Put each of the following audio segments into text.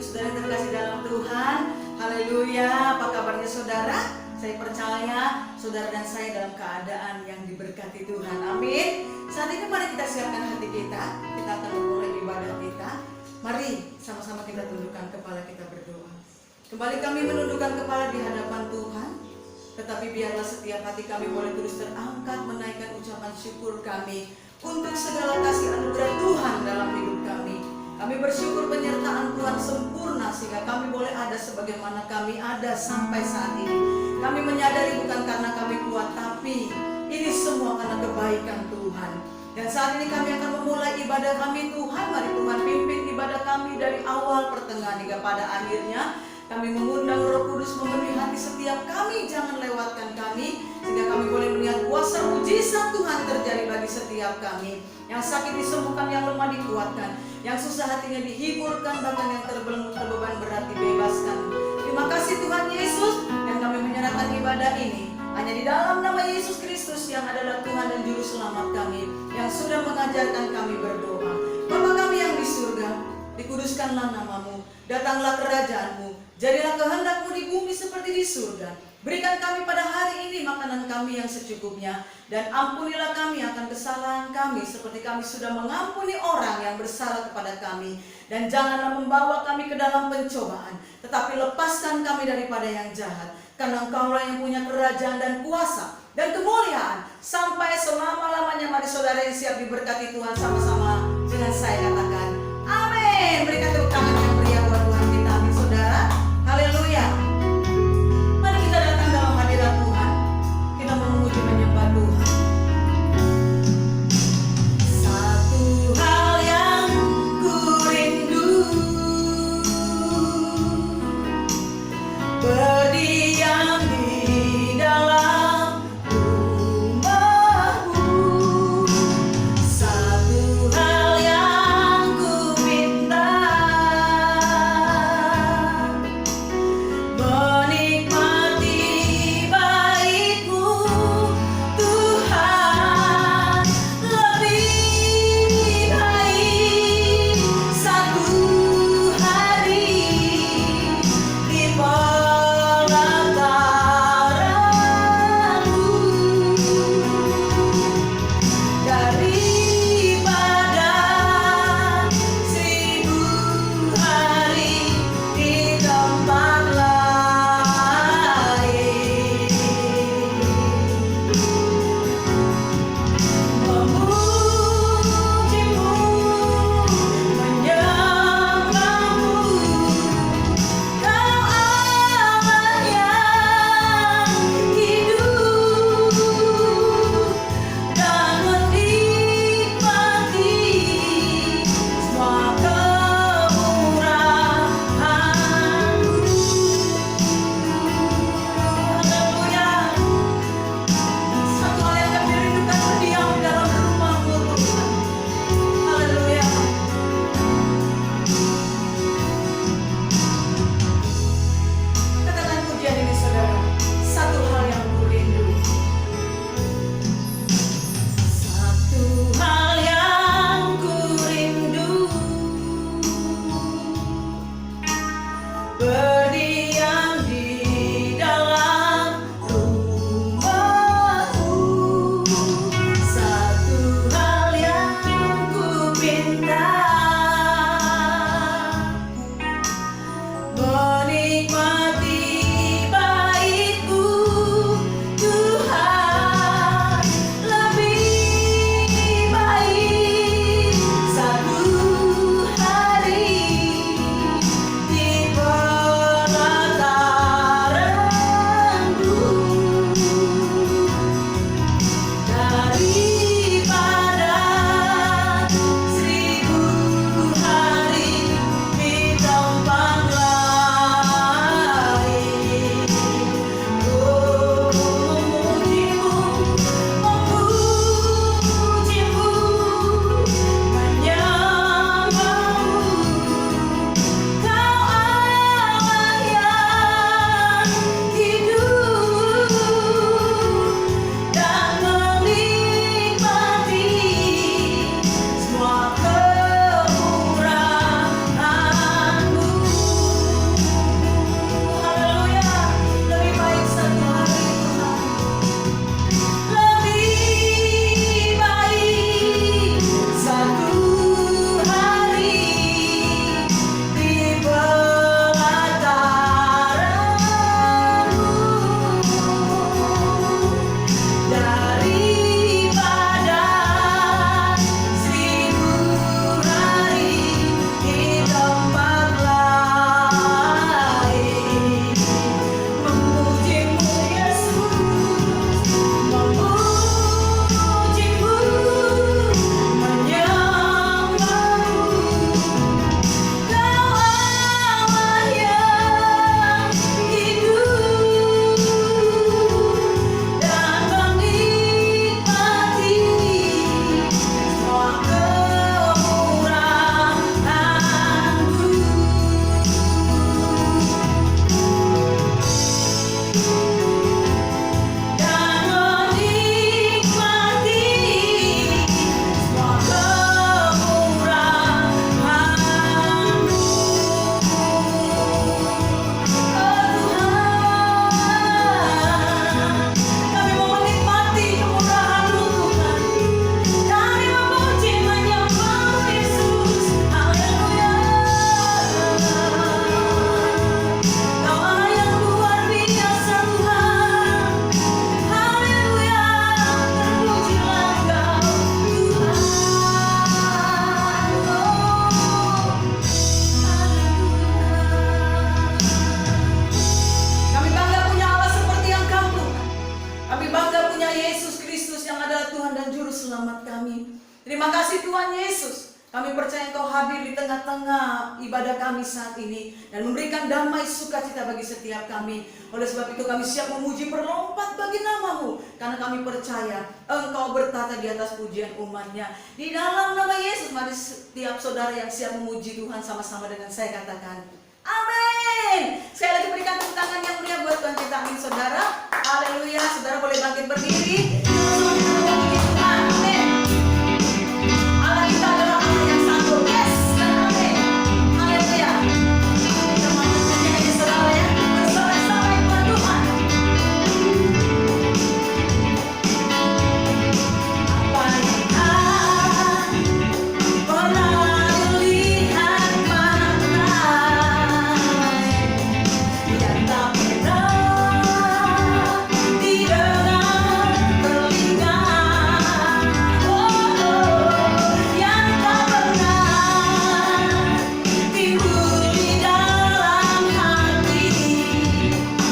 Ibu saudara yang terkasih dalam Tuhan. Haleluya. Apa kabarnya saudara? Saya percaya saudara dan saya dalam keadaan yang diberkati Tuhan. Amin. Saat ini mari kita siapkan hati kita. Kita akan memulai ibadah kita. Mari sama-sama kita tundukkan kepala kita berdoa. Kembali kami menundukkan kepala di hadapan Tuhan. Tetapi biarlah setiap hati kami boleh terus terangkat menaikkan ucapan syukur kami untuk segala kasih anugerah Tuhan dalam hidup kami. Kami bersyukur penyertaan Tuhan sempurna sehingga kami boleh ada sebagaimana kami ada sampai saat ini. Kami menyadari bukan karena kami kuat, tapi ini semua karena kebaikan Tuhan. Dan saat ini kami akan memulai ibadah kami Tuhan. Mari Tuhan pimpin ibadah kami dari awal pertengahan hingga pada akhirnya. Kami mengundang Roh Kudus memenuhi hati setiap kami. Jangan lewatkan kami sehingga kami boleh melihat kuasa mujizat Tuhan terjadi bagi setiap kami. Yang sakit disembuhkan, yang lemah dikuatkan, yang susah hatinya dihiburkan, bahkan yang terbelenggu terbeban berat dibebaskan. Terima kasih Tuhan Yesus. Dan kami menyerahkan ibadah ini hanya di dalam nama Yesus Kristus yang adalah Tuhan dan Juru Selamat kami, yang sudah mengajarkan kami berdoa. Bapa kami yang di surga, dikuduskanlah namamu, datanglah kerajaanmu, jadilah kehendak-Mu di bumi seperti di surga. Berikan kami pada hari ini makanan kami yang secukupnya, dan ampunilah kami akan kesalahan kami seperti kami sudah mengampuni orang yang bersalah kepada kami. Dan janganlah membawa kami ke dalam pencobaan, tetapi lepaskan kami daripada yang jahat. Karena Engkaulah yang punya kerajaan dan kuasa dan kemuliaan sampai selama-lamanya. Mari saudara yang siap diberkati Tuhan sama-sama dengan saya katakan amin. Berikan tepuk tangan yang meriah buat Tuhan kita. Amin saudara. Haleluya. Mari kita datang dalam hadirat Tuhan. Kita memuji menyembah Tuhan. Satu hal yang ku rindu, berdiam di dalam rumah-Mu. Satu hal yang Tuhan Yesus, kami percaya Engkau hadir di tengah-tengah ibadah kami saat ini dan memberikan damai sukacita bagi setiap kami. Oleh sebab itu kami siap memuji berlompat bagi nama-Mu, karena kami percaya Engkau bertata di atas pujian umat-Nya. Di dalam nama Yesus, mari setiap saudara yang siap memuji Tuhan sama-sama dengan saya katakan amin. Sekali lagi berikan tepuk tangan yang meriah buat Tuhan kita. Amin saudara. Haleluya. Saudara boleh bangkit berdiri. Amin. Allah kita adalah Allah yang sanggup. Yes dan amin. Haleluya. Kita masuk menyanyi saudara ya. Bersorak-sorai buat Tuhan. Apa yang pernah lihat mata yang tak pernah didengar telinga, yang tak pernah timbul di dalam hati,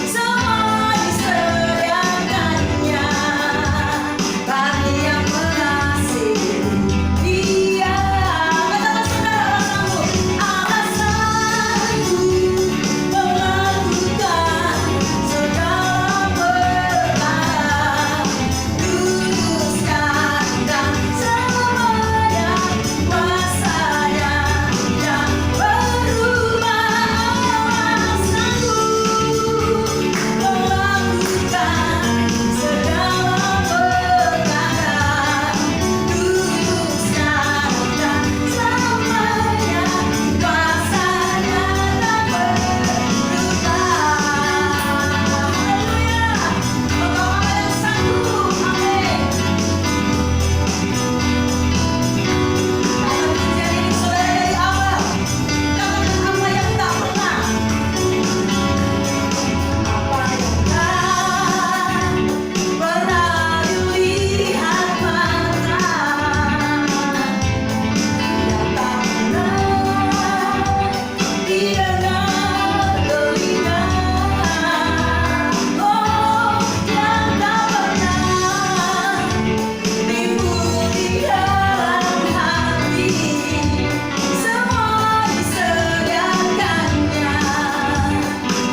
semua disediakannya bagi yang mengasihi Dia. Katakan saudara, Allah sanggup melakukan segala perkara, luruskan dan semuanya kuasanya yang berubah. Allah sanggup melakukan segala perkara, luruskan dan semuanya kuasanya tak berubah. Haleluya. Engkau Allah yang sanggup. Amin. Katakan pujian ini saudara dari awal. Katakan apa yang tak pernah. Apa yang tak pernah dilihat mata, yang tak pernah didengar telinga, yang tak pernah timbul di dalam hati, semua disediakannya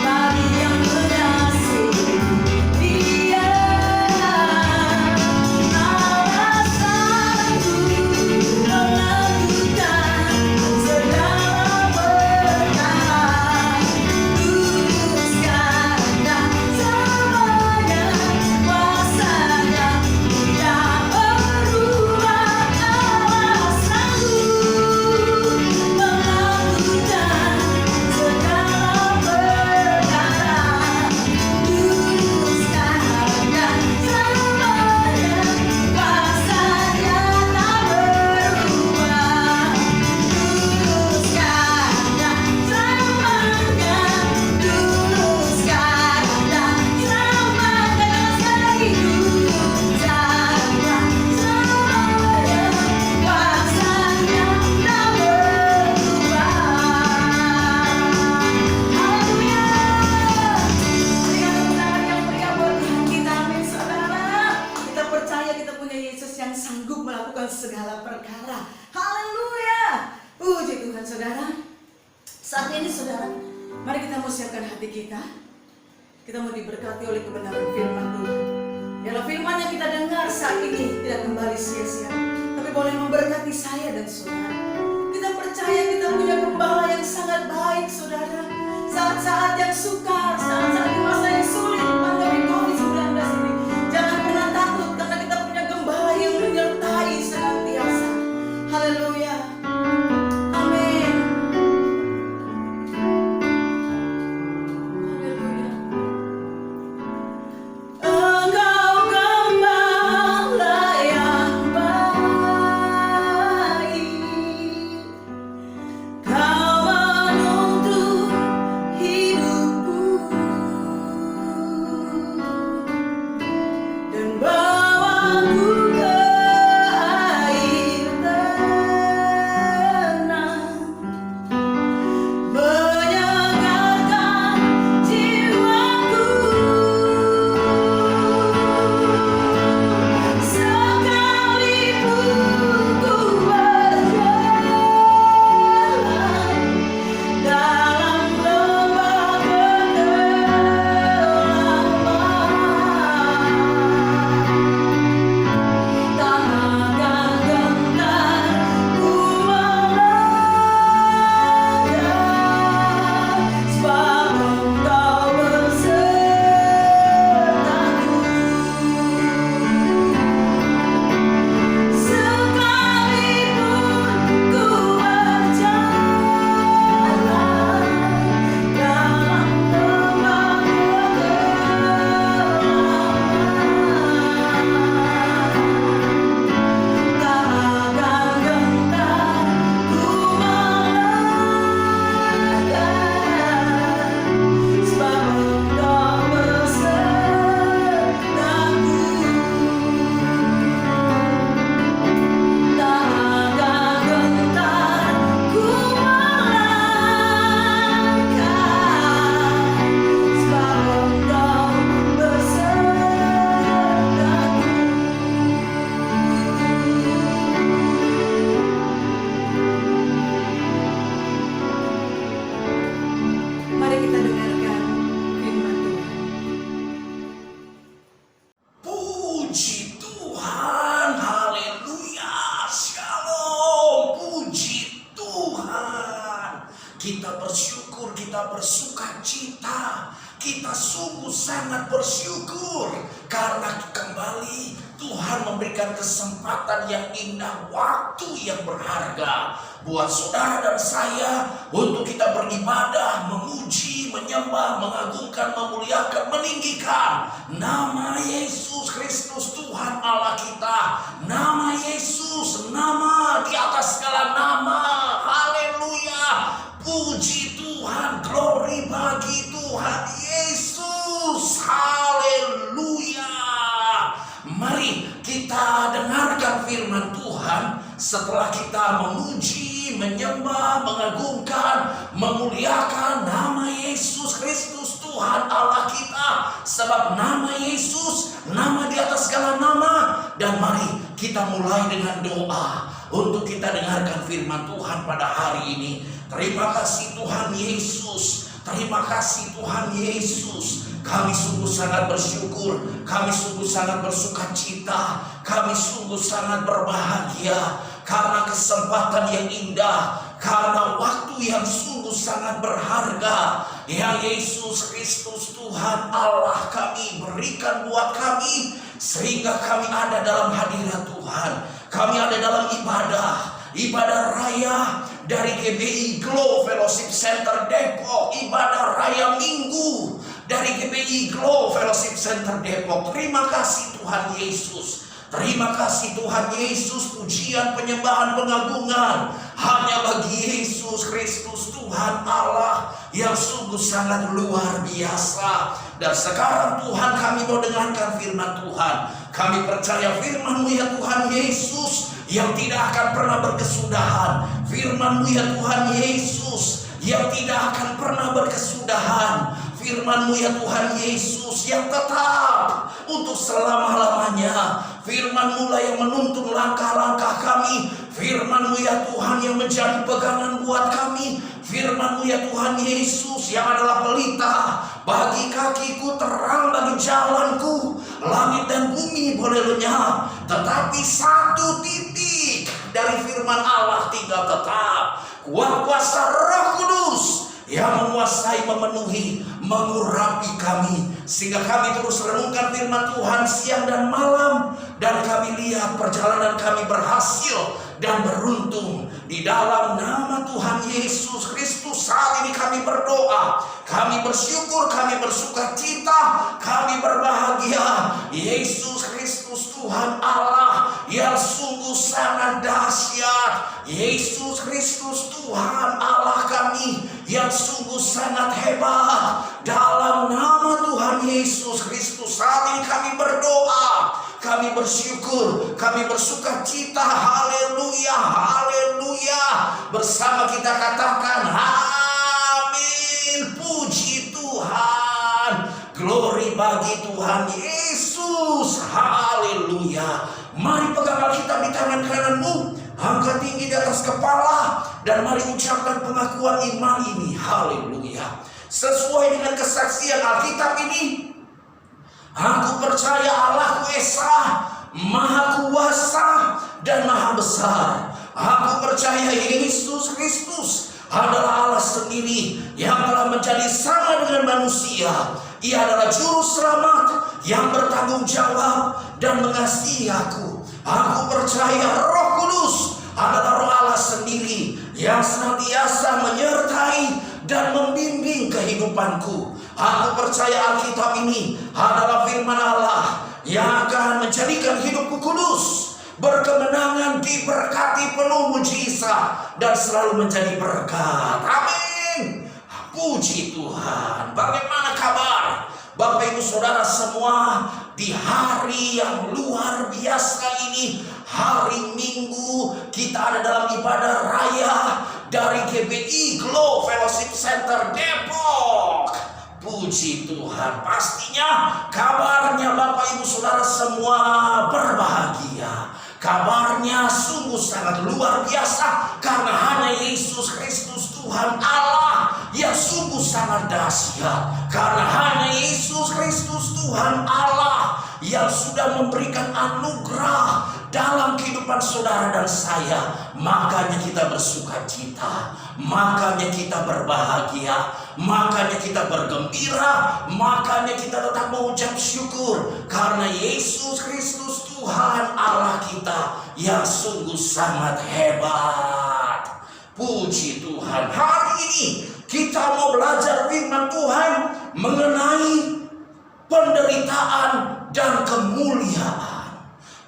bagi yang mengasihi Dia. Allah sanggup melakukan segala perkara, luruskan dan semuanya kuasanya tidak berubah. Allah sanggup melakukan segala perkara, luruskan dan semuanya kuasanya tak berubah. Luruskan dan semuanya, luruskan dan semuanya, sekali luruskan dan semuanya kuasanya tak berubah. Haleluya. Berikan tepuk tangan yang meriah buat Tuhan kita. Amin saudara. Kita percaya kita punya Yesus yang sanggup melakukan segala perkara. Haleluya. Puji Tuhan saudara. Saat ini saudara, mari kita mau siapkan hati kita. Kita mau diberkati oleh kebenaran firman Tuhan. Biarlah firman yang kita dengar saat ini tidak kembali sia-sia, tapi boleh memberkati saya dan saudara. Kita percaya kita punya gembala yang sangat baik saudara. Saat-saat yang sukar, saat-saat di masa yang sulit, pandemi COVID-19 ini, jangan pernah takut karena kita punya gembala yang menyertai senantiasa. Haleluya. Amin. Haleluya. Engkau gembala yang baik, kita bersyukur, kita bersuka cita. Kita sungguh sangat bersyukur karena kembali Tuhan memberikan kesempatan yang indah, waktu yang berharga buat saudara dan saya untuk kita beribadah, memuji, menyembah, mengagungkan, memuliakan, meninggikan nama Yesus Kristus Tuhan Allah kita. Nama Yesus, nama di atas segala nama. Haleluya. Puji Tuhan, glory bagi Tuhan Yesus. Haleluya. Mari kita dengarkan firman Tuhan setelah kita memuji, menyembah, mengagungkan, memuliakan nama Yesus Kristus Tuhan Allah kita. Sebab nama Yesus, nama di atas segala nama. Dan mari kita mulai dengan doa untuk kita dengarkan firman Tuhan pada hari ini. Terima kasih Tuhan Yesus. Terima kasih Tuhan Yesus. Kami sungguh sangat bersyukur. Kami sungguh sangat bersuka cita. Kami sungguh sangat berbahagia karena kesempatan yang indah, karena waktu yang sungguh sangat berharga yang Yesus Kristus Tuhan Allah kami berikan buat kami, sehingga kami ada dalam hadirat Tuhan. Kami ada dalam ibadah raya dari GBI Glow Fellowship Center Depok, ibadah raya Minggu dari GBI Glow Fellowship Center Depok. Terima kasih Tuhan Yesus. Terima kasih Tuhan Yesus. Pujian, penyembahan, pengagungan hanya bagi Yesus Kristus Tuhan Allah yang sungguh sangat luar biasa. Dan sekarang Tuhan, kami mau dengarkan firman Tuhan. Kami percaya firman-Mu ya Tuhan Yesus yang tidak akan pernah berkesudahan. Firman-Mu ya Tuhan Yesus yang tidak akan pernah berkesudahan. Firman-Mu ya Tuhan Yesus yang tetap untuk selama-lamanya. Firman-Mu lah yang menuntun langkah-langkah kami. Firman-Mu ya Tuhan yang menjadi pegangan buat kami. Firman-Mu ya Tuhan Yesus yang adalah pelita bagi kakiku, terang bagi jalanku. Langit dan bumi boleh lenyap, tetapi satu titik dari firman Allah tinggal tetap. Kuasa Roh Kudus yang menguasai, memenuhi, mengurapi kami, sehingga kami terus renungkan firman Tuhan siang dan malam. Dan kami lihat perjalanan kami berhasil dan beruntung. Di dalam nama Tuhan Yesus Kristus saat ini kami berdoa, kami bersyukur, kami bersuka cita, kami berbahagia. Yesus Kristus Tuhan Allah yang sungguh sangat dahsyat. Yesus Kristus Tuhan Allah kami yang sungguh sangat hebat. Dalam nama Tuhan Yesus Kristus saat ini kami berdoa, kami bersyukur, kami bersuka cita. Haleluya, haleluya. Bersama kita katakan amin. Puji Tuhan, glory bagi Tuhan Yesus. Haleluya. Mari pegang Alkitab di tangan kananmu, angkat tinggi di atas kepala, dan mari ucapkan pengakuan iman ini. Haleluya. Sesuai dengan kesaksian Alkitab ini, aku percaya Allah Esa, Maha Kuasa dan Maha Besar. Aku percaya Yesus Kristus adalah Allah sendiri yang telah menjadi sama dengan manusia. Ia adalah juru selamat yang bertanggung jawab dan mengasihi aku. Aku percaya Roh Kudus adalah Roh Allah sendiri yang senantiasa menyertai dan membimbing kehidupanku. Aku percaya Alkitab ini adalah firman Allah yang akan menjadikan hidupku kudus, berkemenangan, diberkati, penuh mujizat, dan selalu menjadi berkat. Amin. Puji Tuhan. Bagaimana kabar Bapak Ibu Saudara semua di hari yang luar biasa ini, hari Minggu? Kita ada dalam ibadah raya dari GBI Glow Fellowship Center Depok. Puji Tuhan. Pastinya kabarnya Bapak Ibu Saudara semua berbahagia. Kabarnya sungguh sangat luar biasa karena hanya Yesus Kristus Tuhan Allah yang sungguh sangat dahsyat. Karena hanya Yesus Kristus Tuhan Allah yang sudah memberikan anugerah dalam kehidupan saudara dan saya. Makanya kita bersuka cita, makanya kita berbahagia, makanya kita bergembira, makanya kita tetap mengucap syukur karena Yesus Kristus Tuhan Allah kita yang sungguh sangat hebat. Puji Tuhan. Hari ini kita mau belajar firman Tuhan mengenai penderitaan dan kemuliaan.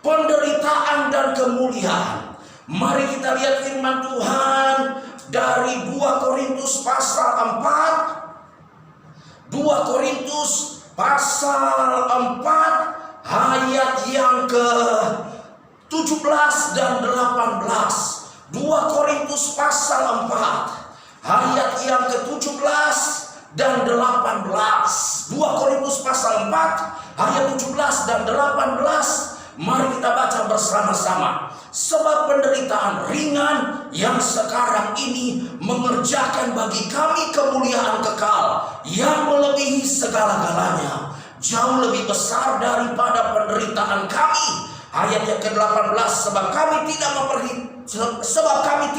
Penderitaan dan kemuliaan. Mari kita lihat firman Tuhan dari 2 Korintus pasal 4. 2 Korintus pasal 4 ayat yang ke-17 dan 18. 2 Korintus pasal 4 ayat yang ke-17 dan 18. 2 Korintus pasal 4 ayat 17 dan 18. Mari kita baca bersama-sama. Sebab penderitaan ringan yang sekarang ini mengerjakan bagi kami kemuliaan kekal yang melebihi segala-galanya, jauh lebih besar daripada penderitaan kami. Ayat yang ke-18, sebab kami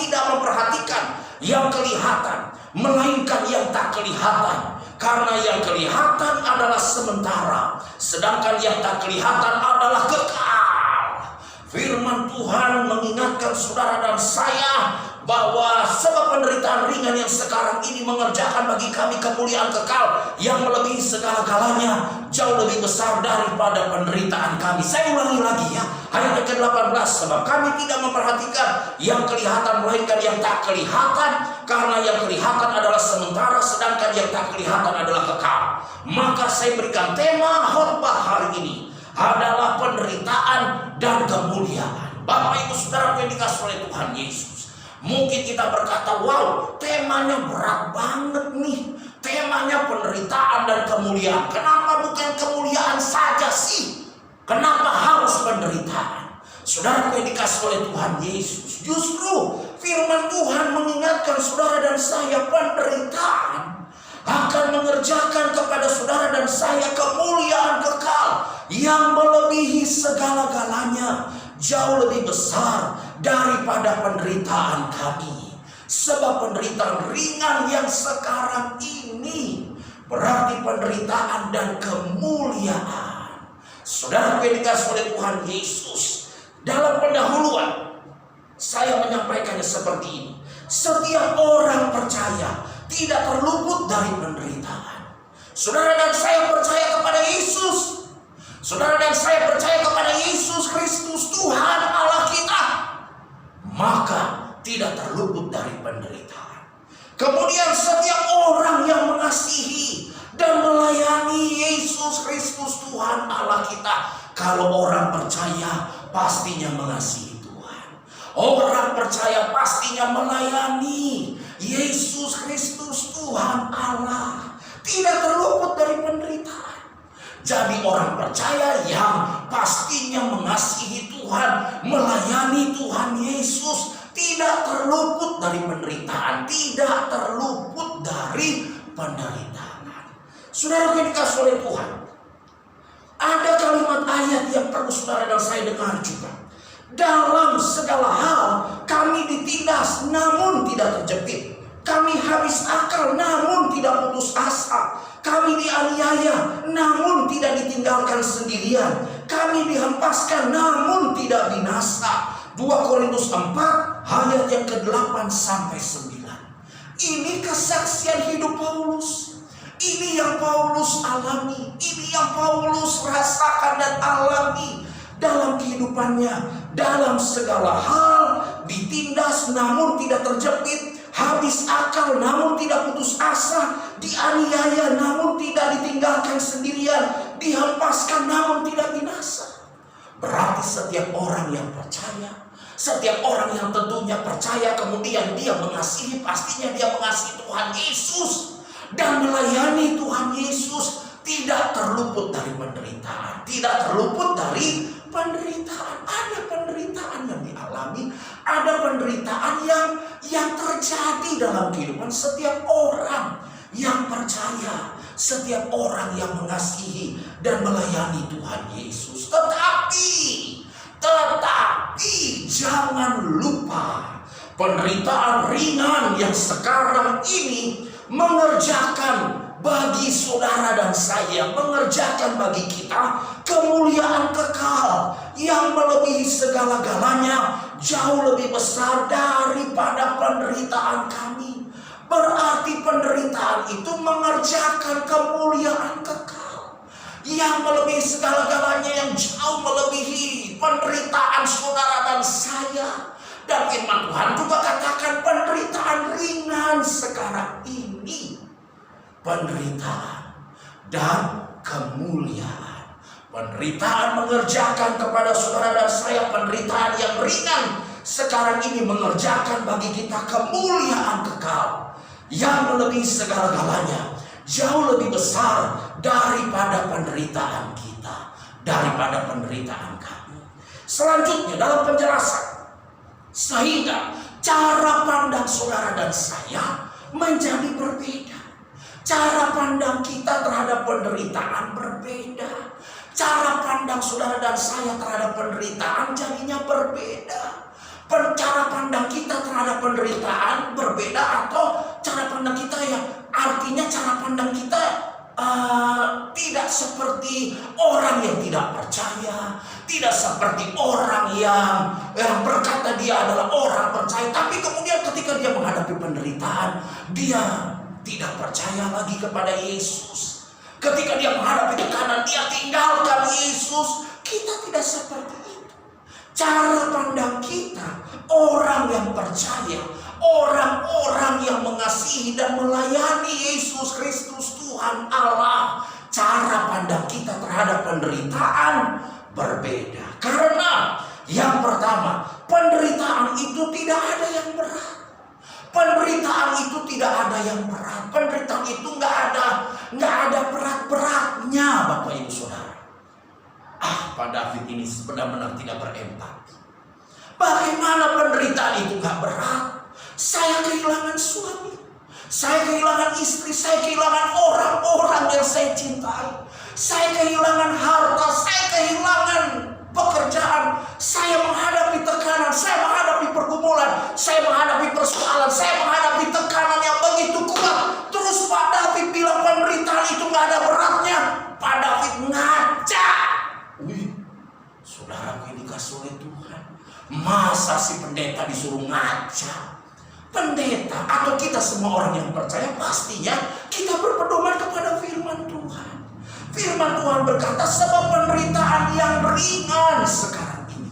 tidak memperhatikan yang kelihatan, melainkan yang tak kelihatan. Karena yang kelihatan adalah sementara, sedangkan yang tak kelihatan adalah kekal. Firman Tuhan mengingatkan saudara dan saya bahwa sebab penderitaan ringan yang sekarang ini mengerjakan bagi kami kemuliaan kekal yang melebihi segala-galanya, jauh lebih besar daripada penderitaan kami. Saya ulangi lagi ya, ayat yang ke-18, sebab kami tidak memperhatikan yang kelihatan melainkan yang tak kelihatan, karena yang kelihatan adalah sementara, sedangkan yang tak kelihatan adalah kekal. Maka saya berikan tema khotbah hari ini adalah penderitaan dan kemuliaan. Bapak Ibu Saudara yang dikasihi oleh Tuhan Yesus, mungkin kita berkata, wow, temanya berat banget nih. Temanya penderitaan dan kemuliaan. Kenapa bukan kemuliaan saja sih? Kenapa harus penderitaan? Saudara yang dikasihi oleh Tuhan Yesus, justru firman Tuhan mengingatkan saudara dan saya penderitaan akan mengerjakan kepada saudara dan saya kemuliaan kekal yang melebihi segala-galanya, jauh lebih besar daripada penderitaan kami. Sebab penderitaan ringan yang sekarang ini berarti penderitaan dan kemuliaan. Saudara yang dikasihi oleh Tuhan Yesus, dalam pendahuluan saya menyampaikannya seperti ini. Setiap orang percaya tidak terluput dari penderitaan. Saudara dan saya percaya kepada Yesus. Saudara dan saya percaya kepada Yesus Kristus Tuhan Allah kita, maka tidak terluput dari penderitaan. Kemudian setiap orang yang mengasihi dan melayani Yesus Kristus Tuhan Allah kita, kalau orang percaya pastinya mengasihi Tuhan. Orang percaya pastinya melayani Yesus Kristus Tuhan Allah, tidak terluput dari penderitaan. Jadi orang percaya yang pastinya mengasihi Tuhan, melayani Tuhan Yesus, tidak terluput dari penderitaan, tidak terluput dari penderitaan. Saudara yang dikasihi oleh Tuhan, ada kalimat ayat yang perlu saudara dan saya dengar juga. Dalam segala hal kami ditindas namun tidak terjepit. Kami habis akal namun tidak putus asa. Kami dianiaya namun tidak ditinggalkan sendirian. Kami dihempaskan namun tidak binasa. 2 Korintus 4 ayat yang ke-8 sampai 9. Ini kesaksian hidup Paulus. Ini yang Paulus alami. Ini yang Paulus rasakan dan alami dalam kehidupannya. Dalam segala hal ditindas namun tidak terjepit, habis akal namun tidak putus asa, dianiaya namun tidak ditinggalkan sendirian, dihempaskan namun tidak binasa. Berarti setiap orang yang percaya, setiap orang yang tentunya percaya kemudian dia mengasihi, pastinya dia mengasihi Tuhan Yesus dan melayani Tuhan Yesus, tidak terluput dari penderitaan, tidak terluput dari penderitaan. Ada penderitaan yang dialami, ada penderitaan yang terjadi dalam kehidupan setiap orang yang percaya, setiap orang yang mengasihi dan melayani Tuhan Yesus. Tetapi Tetapi jangan lupa, penderitaan ringan yang sekarang ini mengerjakan bagi saudara dan saya, mengerjakan bagi kita kemuliaan kekal yang melebihi segala-galanya, jauh lebih besar daripada penderitaan kami. Berarti penderitaan itu mengerjakan kemuliaan kekal yang melebihi segala-galanya, yang jauh melebihi penderitaan saudara dan saya. Dan firman Tuhan juga katakan penderitaan ringan sekarang ini, penderitaan dan kemuliaan. Penderitaan mengerjakan kepada saudara dan saya penderitaan yang ringan sekarang ini mengerjakan bagi kita kemuliaan kekal yang melebihi segala-galanya, jauh lebih besar daripada penderitaan kita, daripada penderitaan kami. Selanjutnya dalam penjelasan, sehingga cara pandang saudara dan saya menjadi berbeda. Cara pandang kita terhadap penderitaan berbeda. Cara pandang saudara dan saya terhadap penderitaan jadinya berbeda. Cara pandang kita terhadap penderitaan berbeda, atau cara pandang kita yang artinya cara pandang kita tidak seperti orang yang tidak percaya, tidak seperti orang yang berkata dia adalah orang percaya, tapi kemudian ketika dia menghadapi penderitaan, dia tidak percaya lagi kepada Yesus. Ketika dia menghadapi tekanan, dia tinggalkan Yesus. Kita tidak seperti itu. Cara pandang kita, orang yang percaya, orang-orang yang mengasihi dan melayani Yesus Kristus Tuhan Allah, cara pandang kita terhadap penderitaan berbeda. Karena yang pertama, penderitaan itu tidak ada yang berat. Penderitaan itu tidak ada yang berat. Penderitaan itu nggak ada berat-beratnya, Bapak Ibu Saudara. Pak David ini benar-benar tidak berempati. Bagaimana penderitaan itu nggak berat? Saya kehilangan suami, saya kehilangan istri, saya kehilangan orang-orang yang saya cintai, saya kehilangan harta, saya kehilangan pekerjaan, saya menghadapi tekanan, saya menghadapi pergumulan, saya menghadapi persoalan, saya menghadapi tekanan yang begitu kuat. Terus Pak David bilang penderitaan itu nggak ada beratnya. Pak David ngaca. Saudaraku ini dikasih oleh Tuhan. Masa si pendeta disuruh ngaca? Pendeta atau kita semua orang yang percaya pastinya kita berpedoman kepada firman Tuhan. Firman Tuhan berkata, sebab penderitaan yang ringan sekarang ini.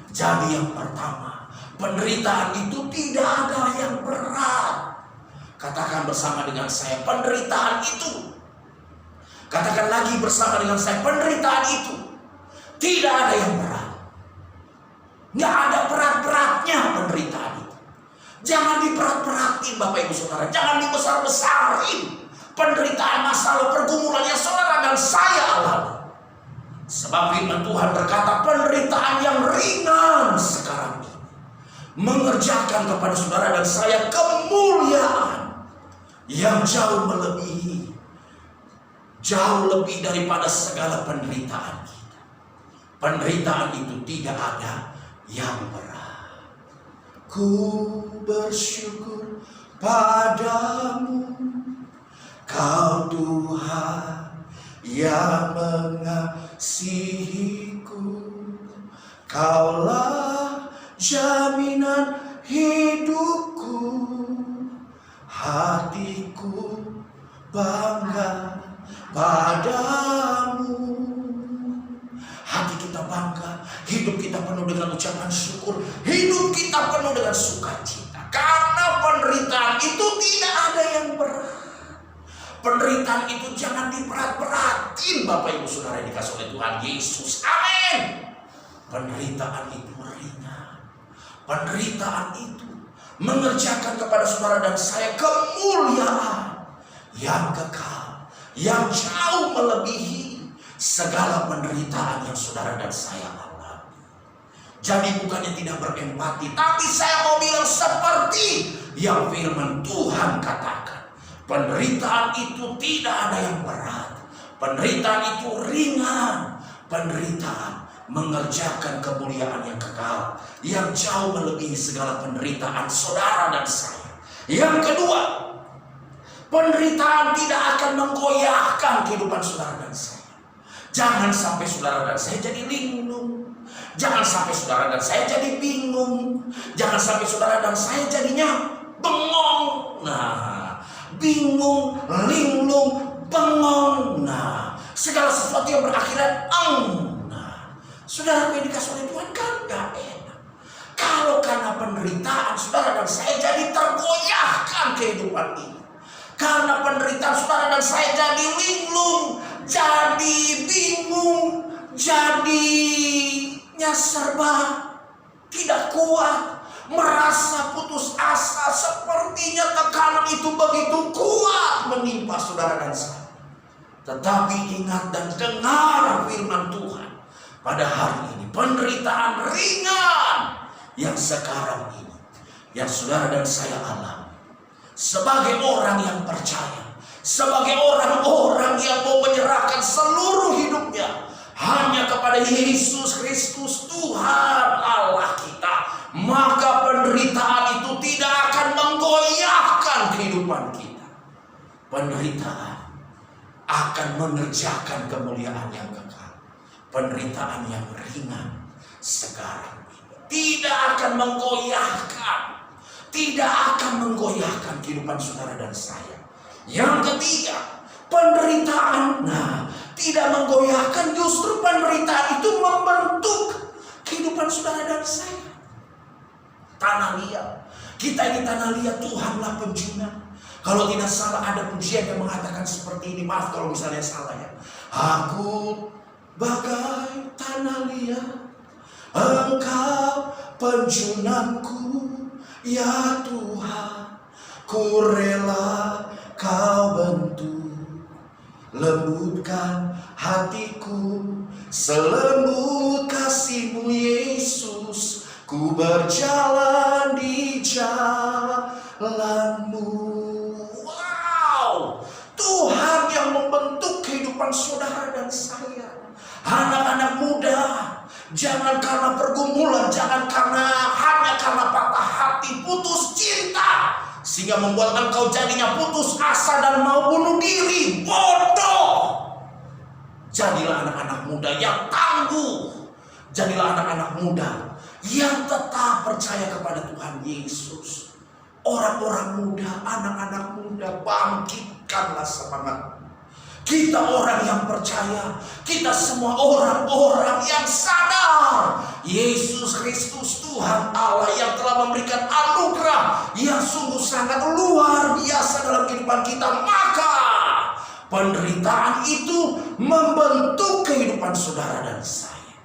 Jadi yang pertama, penderitaan itu tidak ada yang berat. Katakan bersama dengan saya, penderitaan itu. Katakan lagi bersama dengan saya, penderitaan itu tidak ada yang berat. Nggak ada berat-beratnya penderitaan itu. Jangan diberat-beratin Bapak Ibu Saudara. Jangan dibesar-besarin penderitaan, masalah, pergumulan yang saudara dan saya alami. Sebab firman Tuhan berkata penderitaan yang ringan sekarang ini mengerjakan kepada saudara dan saya kemuliaan yang jauh melebihi, jauh lebih daripada segala penderitaan kita. Penderitaan itu tidak ada yang berat. Ku bersyukur padamu, Kau Tuhan yang mengasihiku. Kaulah jaminan hidupku, hatiku bangga padamu. Hati kita bangga, hidup kita penuh dengan ucapan syukur, hidup kita penuh dengan sukacita. Karena penderitaan itu tidak ada yang berat. Penderitaan itu jangan diberat-beratin Bapak Ibu Saudara yang dikasih oleh Tuhan Yesus. Amin. Penderitaan itu ringan. Penderitaan itu mengerjakan kepada saudara dan saya kemuliaan yang kekal, yang jauh melebihi segala penderitaan yang saudara dan saya alami. Jadi bukannya tidak berempati, tapi saya mau bilang seperti yang firman Tuhan katakan. Penderitaan itu tidak ada yang berat. Penderitaan itu ringan. Penderitaan mengerjakan kemuliaan yang kekal, yang jauh melebihi segala penderitaan saudara dan saya. Yang kedua, penderitaan tidak akan menggoyahkan kehidupan saudara dan saya. Jangan sampai saudara dan saya jadi linglung. Jangan sampai saudara dan saya jadi bingung. Jangan sampai saudara dan saya jadinya bengong. Nah, bingung, linglung, bengong. Nah, segala sesuatu yang berakhiran Nah, saudara yang dikasih oleh Tuhan kan gak enak. Kalau karena penderitaan saudara dan saya jadi tergoyahkan kehidupan ini. Karena penderitaan saudara dan saya jadi linglung, jadi bingung, jadinya serba tidak kuat, merasa putus asa, sepertinya tekanan itu begitu kuat menimpa saudara dan saya. Tetapi ingat dan dengar firman Tuhan pada hari ini, penderitaan ringan yang sekarang ini, yang saudara dan saya alami, sebagai orang yang percaya, sebagai orang-orang yang mau menyerahkan seluruh hidupnya hanya kepada Yesus Kristus Tuhan Allah kita, maka penderitaan itu tidak akan menggoyahkan kehidupan kita. Penderitaan akan mengerjakan kemuliaan yang kekal. Penderitaan yang ringan sekarang ini tidak akan menggoyahkan, tidak akan menggoyahkan kehidupan saudara dan saya. Yang ketiga, penderitaan tidak menggoyahkan, justru penderitaan itu membentuk kehidupan saudara dan saya. Tanah liat, kita ini tanah liat, Tuhanlah penjina. Kalau tidak salah ada pujian yang mengatakan seperti ini, maaf kalau misalnya salah ya. Aku bagai tanah liat, Engkau penjunanku, ya Tuhan, ku rela Kau bentuk, lembutkan hatiku, selembut kasih-Mu Yesus, ku berjalan di jalan-Mu. Wow, Tuhan yang membentuk kehidupan saudara dan saya. Anak-anak muda, jangan karena pergumulan, jangan hanya karena patah hati, putus cinta, sehingga membuat engkau jadinya putus asa dan mau bunuh diri. Bodoh. Jadilah anak-anak muda yang tangguh. Jadilah anak-anak muda yang tetap percaya kepada Tuhan Yesus. Orang-orang muda, anak-anak muda, bangkitkanlah semangat. Kita orang yang percaya, kita semua orang-orang yang sadar Yesus Kristus Tuhan Allah yang telah memberikan anugerah yang sungguh sangat luar biasa dalam kehidupan kita. Maka penderitaan itu membentuk kehidupan saudara dan saya.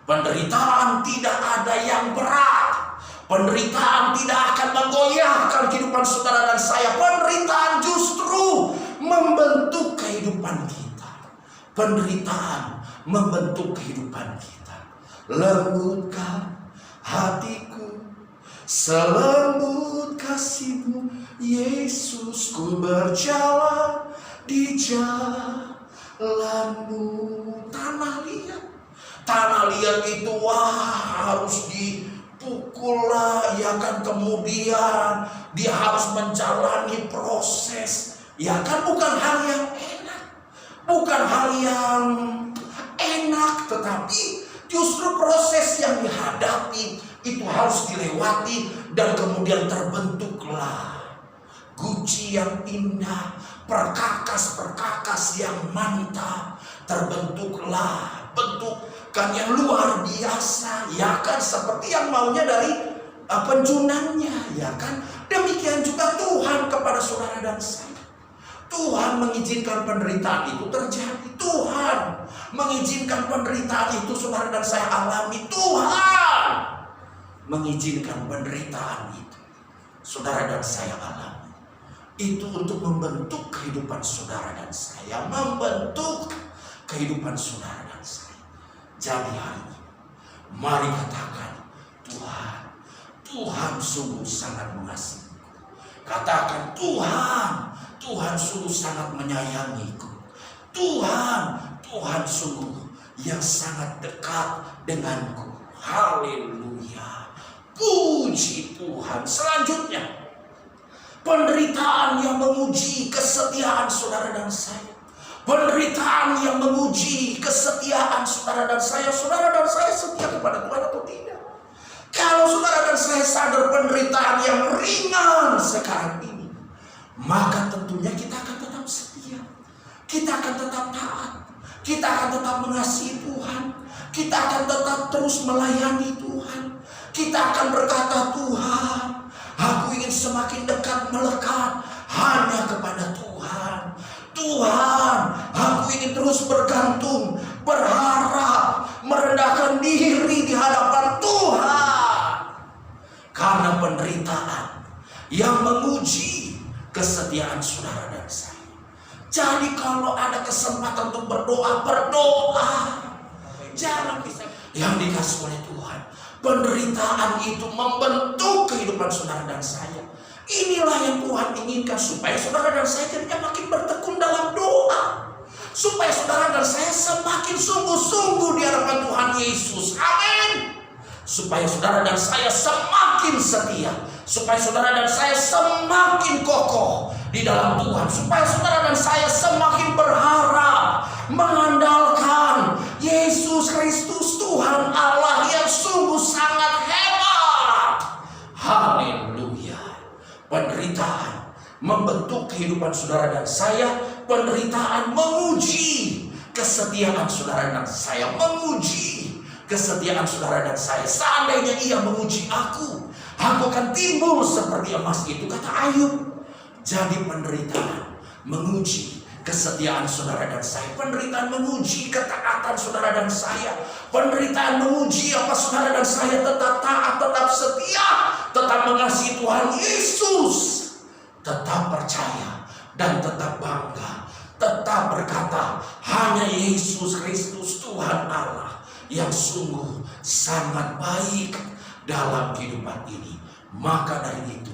Penderitaan tidak ada yang berat. Penderitaan tidak akan menggoyahkan kehidupan saudara dan saya. Penderitaan justru membentuk kehidupan kita. Penderitaan membentuk kehidupan kita. Lembutkan hatiku, selembut kasih-Mu Yesus, ku berjalan di jalan-Mu. Tanah liat, tanah liat itu harus dipukul lah, ya kan, kemudian dia harus menjalani proses. Ya kan, bukan hal yang enak, bukan hal yang enak, tetapi justru proses yang dihadapi itu harus dilewati, dan kemudian terbentuklah guci yang indah, perkakas-perkakas yang mantap, terbentuklah bentukan yang luar biasa, ya kan, seperti yang maunya dari penjunannya, ya kan. Demikian juga Tuhan kepada saudara dan saya. Tuhan mengizinkan penderitaan itu terjadi. Tuhan mengizinkan penderitaan itu saudara dan saya alami. Tuhan mengizinkan penderitaan itu saudara dan saya alami. Itu untuk membentuk kehidupan saudara dan saya, membentuk kehidupan saudara dan saya. Jadi hari ini mari katakan, Tuhan sungguh sangat mengasihiku. Katakan, Tuhan sungguh sangat menyayangiku. Tuhan sungguh yang sangat dekat denganku. Haleluya. Puji Tuhan. Selanjutnya, penderitaan yang menguji kesetiaan saudara dan saya. Penderitaan yang menguji kesetiaan saudara dan saya. Saudara dan saya setia kepada Tuhan atau tidak? Kalau saudara dan saya sadar penderitaan yang ringan sekarang ini, maka tentunya kita akan tetap setia. Kita akan tetap taat. Kita akan tetap mengasihi Tuhan. Kita akan tetap terus melayani Tuhan. Kita akan berkata, Tuhan, aku ingin semakin dekat melekat hanya kepada Tuhan. Tuhan, aku ingin terus bergantung, berharap, merendahkan diri di hadapan Tuhan. Karena penderitaan yang menguji kesetiaan saudara dan saya. Jadi kalau ada kesempatan untuk berdoa, berdoa. Jangan bisa. Yang dikasih oleh Tuhan, penderitaan itu membentuk kehidupan saudara dan saya. Inilah yang Tuhan inginkan, supaya saudara dan saya jadinya makin bertekun dalam doa, supaya saudara dan saya semakin sungguh-sungguh di hadapan Tuhan Yesus. Amin. Supaya saudara dan saya semakin setia, supaya saudara dan saya semakin kokoh di dalam Tuhan, supaya saudara dan saya semakin berharap mengandalkan Yesus Kristus, Tuhan Allah yang sungguh sangat hebat. Haleluya. Penderitaan membentuk kehidupan saudara dan saya. Penderitaan menguji kesetiaan saudara dan saya, menguji kesetiaan saudara dan saya. Seandainya ia menguji aku akan timbul seperti emas itu, kata Ayub. Jadi penderitaan menguji kesetiaan saudara dan saya. Penderitaan menguji ketaatan saudara dan saya. Penderitaan menguji apa saudara dan saya tetap taat, tetap setia, tetap mengasihi Tuhan Yesus, tetap percaya dan tetap bangga, tetap berkata hanya Yesus Kristus Tuhan Allah yang sungguh sangat baik dalam kehidupan ini. Maka dari itu,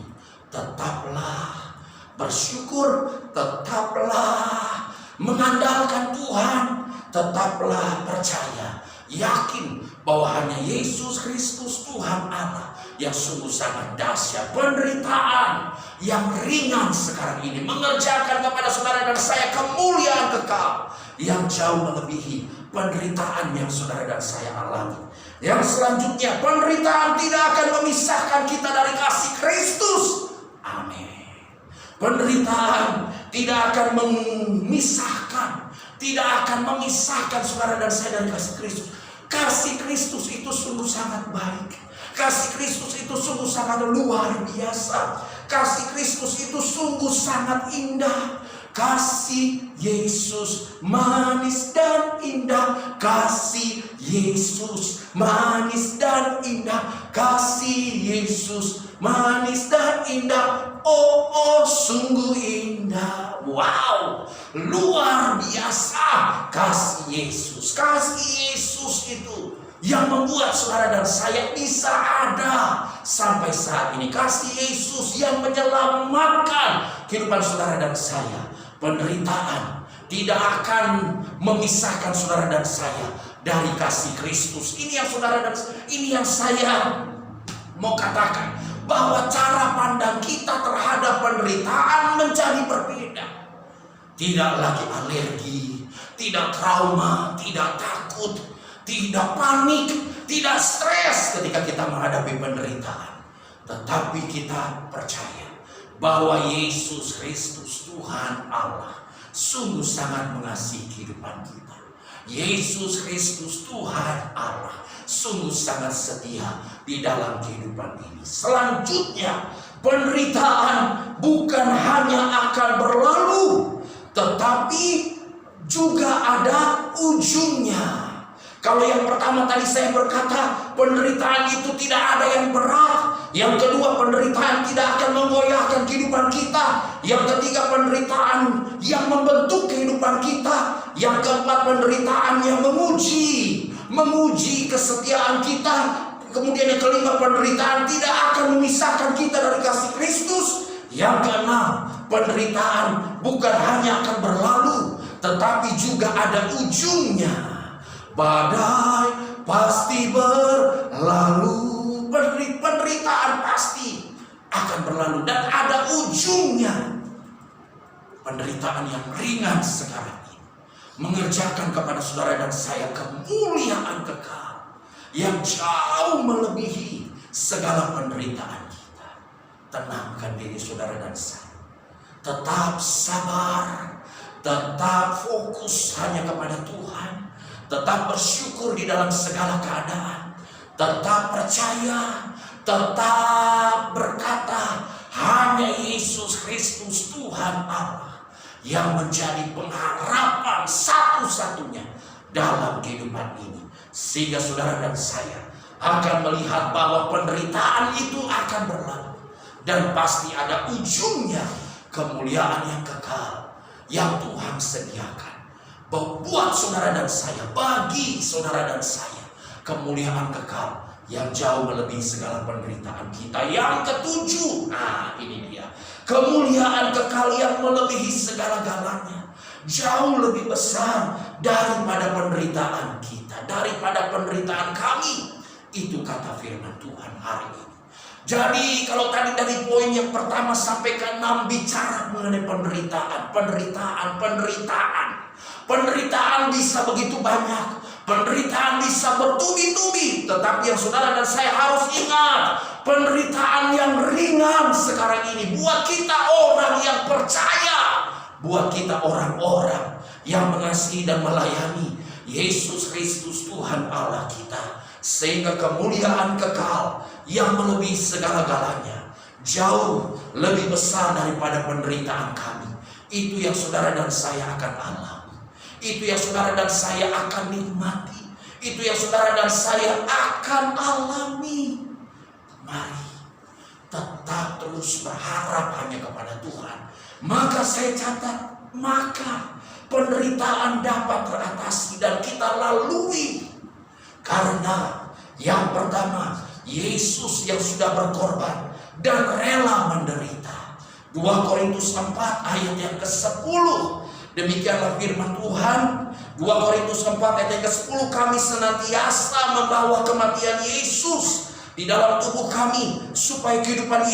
tetaplah bersyukur, tetaplah mengandalkan Tuhan, tetaplah percaya, yakin bahwa hanya Yesus Kristus Tuhan Allah yang sungguh sangat dahsyat. Penderitaan yang ringan sekarang ini mengerjakan kepada saudara dan saya kemuliaan kekal yang jauh melebihi penderitaan yang saudara dan saya alami. Yang selanjutnya, penderitaan tidak akan memisahkan kita dari kasih Kristus. Amin. Penderitaan tidak akan memisahkan, tidak akan memisahkan saudara dan saya dari kasih Kristus. Kasih Kristus itu sungguh sangat baik. Kasih Kristus itu sungguh sangat luar biasa. Kasih Kristus itu sungguh sangat indah. Kasih Yesus manis dan indah. Kasih Yesus manis dan indah. Kasih Yesus manis dan indah. Oh, sungguh indah. Wow, luar biasa kasih Yesus. Kasih Yesus itu yang membuat saudara dan saya bisa ada sampai saat ini. Kasih Yesus yang menyelamatkan kehidupan saudara dan saya. Penderitaan tidak akan memisahkan saudara dan saya dari kasih Kristus. Ini yang saudara dan ini yang saya mau katakan, bahwa cara pandang kita terhadap penderitaan menjadi berbeda. Tidak lagi alergi, tidak trauma, tidak takut, tidak panik, tidak stres ketika kita menghadapi penderitaan. Tetapi kita percaya bahwa Yesus Kristus Tuhan Allah sungguh sangat mengasihi kehidupan kita. Yesus Kristus Tuhan Allah sungguh sangat setia di dalam kehidupan ini. Selanjutnya, penderitaan bukan hanya akan berlalu, tetapi juga ada ujungnya. Kalau yang pertama tadi saya berkata penderitaan itu tidak ada yang berat. Yang kedua, penderitaan tidak akan menggoyahkan kehidupan kita. Yang ketiga, penderitaan yang membentuk kehidupan kita. Yang keempat, penderitaan yang menguji kesetiaan kita. Kemudian yang kelima, penderitaan tidak akan memisahkan kita dari kasih Kristus. Yang keenam, penderitaan bukan hanya akan berlalu, tetapi juga ada ujungnya. Badai pasti berlalu. Penderitaan pasti akan berlalu dan ada ujungnya. Penderitaan yang ringan sekarang ini mengerjakan kepada saudara dan saya kemuliaan kekal yang jauh melebihi segala penderitaan kita. Tenangkan diri saudara dan saya. Tetap sabar, tetap fokus hanya kepada Tuhan, tetap bersyukur di dalam segala keadaan, tetap percaya, tetap berkata hanya Yesus Kristus Tuhan Allah yang menjadi pengharapan satu-satunya dalam kehidupan ini. Sehingga saudara dan saya akan melihat bahwa penderitaan itu akan berlalu dan pasti ada ujungnya, kemuliaan yang kekal yang Tuhan sediakan buat saudara dan saya, bagi saudara dan saya, kemuliaan kekal yang jauh melebihi segala penderitaan kita. Yang ketujuh, nah ini dia, kemuliaan kekal yang melebihi segala-galanya, jauh lebih besar daripada penderitaan kita, daripada penderitaan kami. Itu kata firman Tuhan hari ini. Jadi kalau tadi dari poin yang pertama sampai ke 6 bicara mengenai penderitaan. Penderitaan bisa begitu banyak. Penderitaan bisa bertubi-tubi. Tetapi yang saudara dan saya harus ingat, penderitaan yang ringan sekarang ini buat kita orang yang percaya, buat kita orang-orang yang mengasihi dan melayani Yesus Kristus Tuhan Allah kita. Sehingga kemuliaan kekal yang melebihi segala-galanya jauh lebih besar daripada penderitaan kami. Itu yang saudara dan saya akan alami. Itu yang saudara dan saya akan nikmati. Itu yang saudara dan saya akan alami. Mari tetap terus berharap hanya kepada Tuhan. Maka saya catat, maka penderitaan dapat teratasi dan kita lalui. Karena yang pertama, Yesus yang sudah berkorban dan rela menderita. 2 Korintus 4 ayat yang ke-10. Demikianlah firman Tuhan. 2 Korintus 4 ayat yang ke-10. Kami senantiasa membawa kematian Yesus di dalam tubuh kami, supaya kehidupan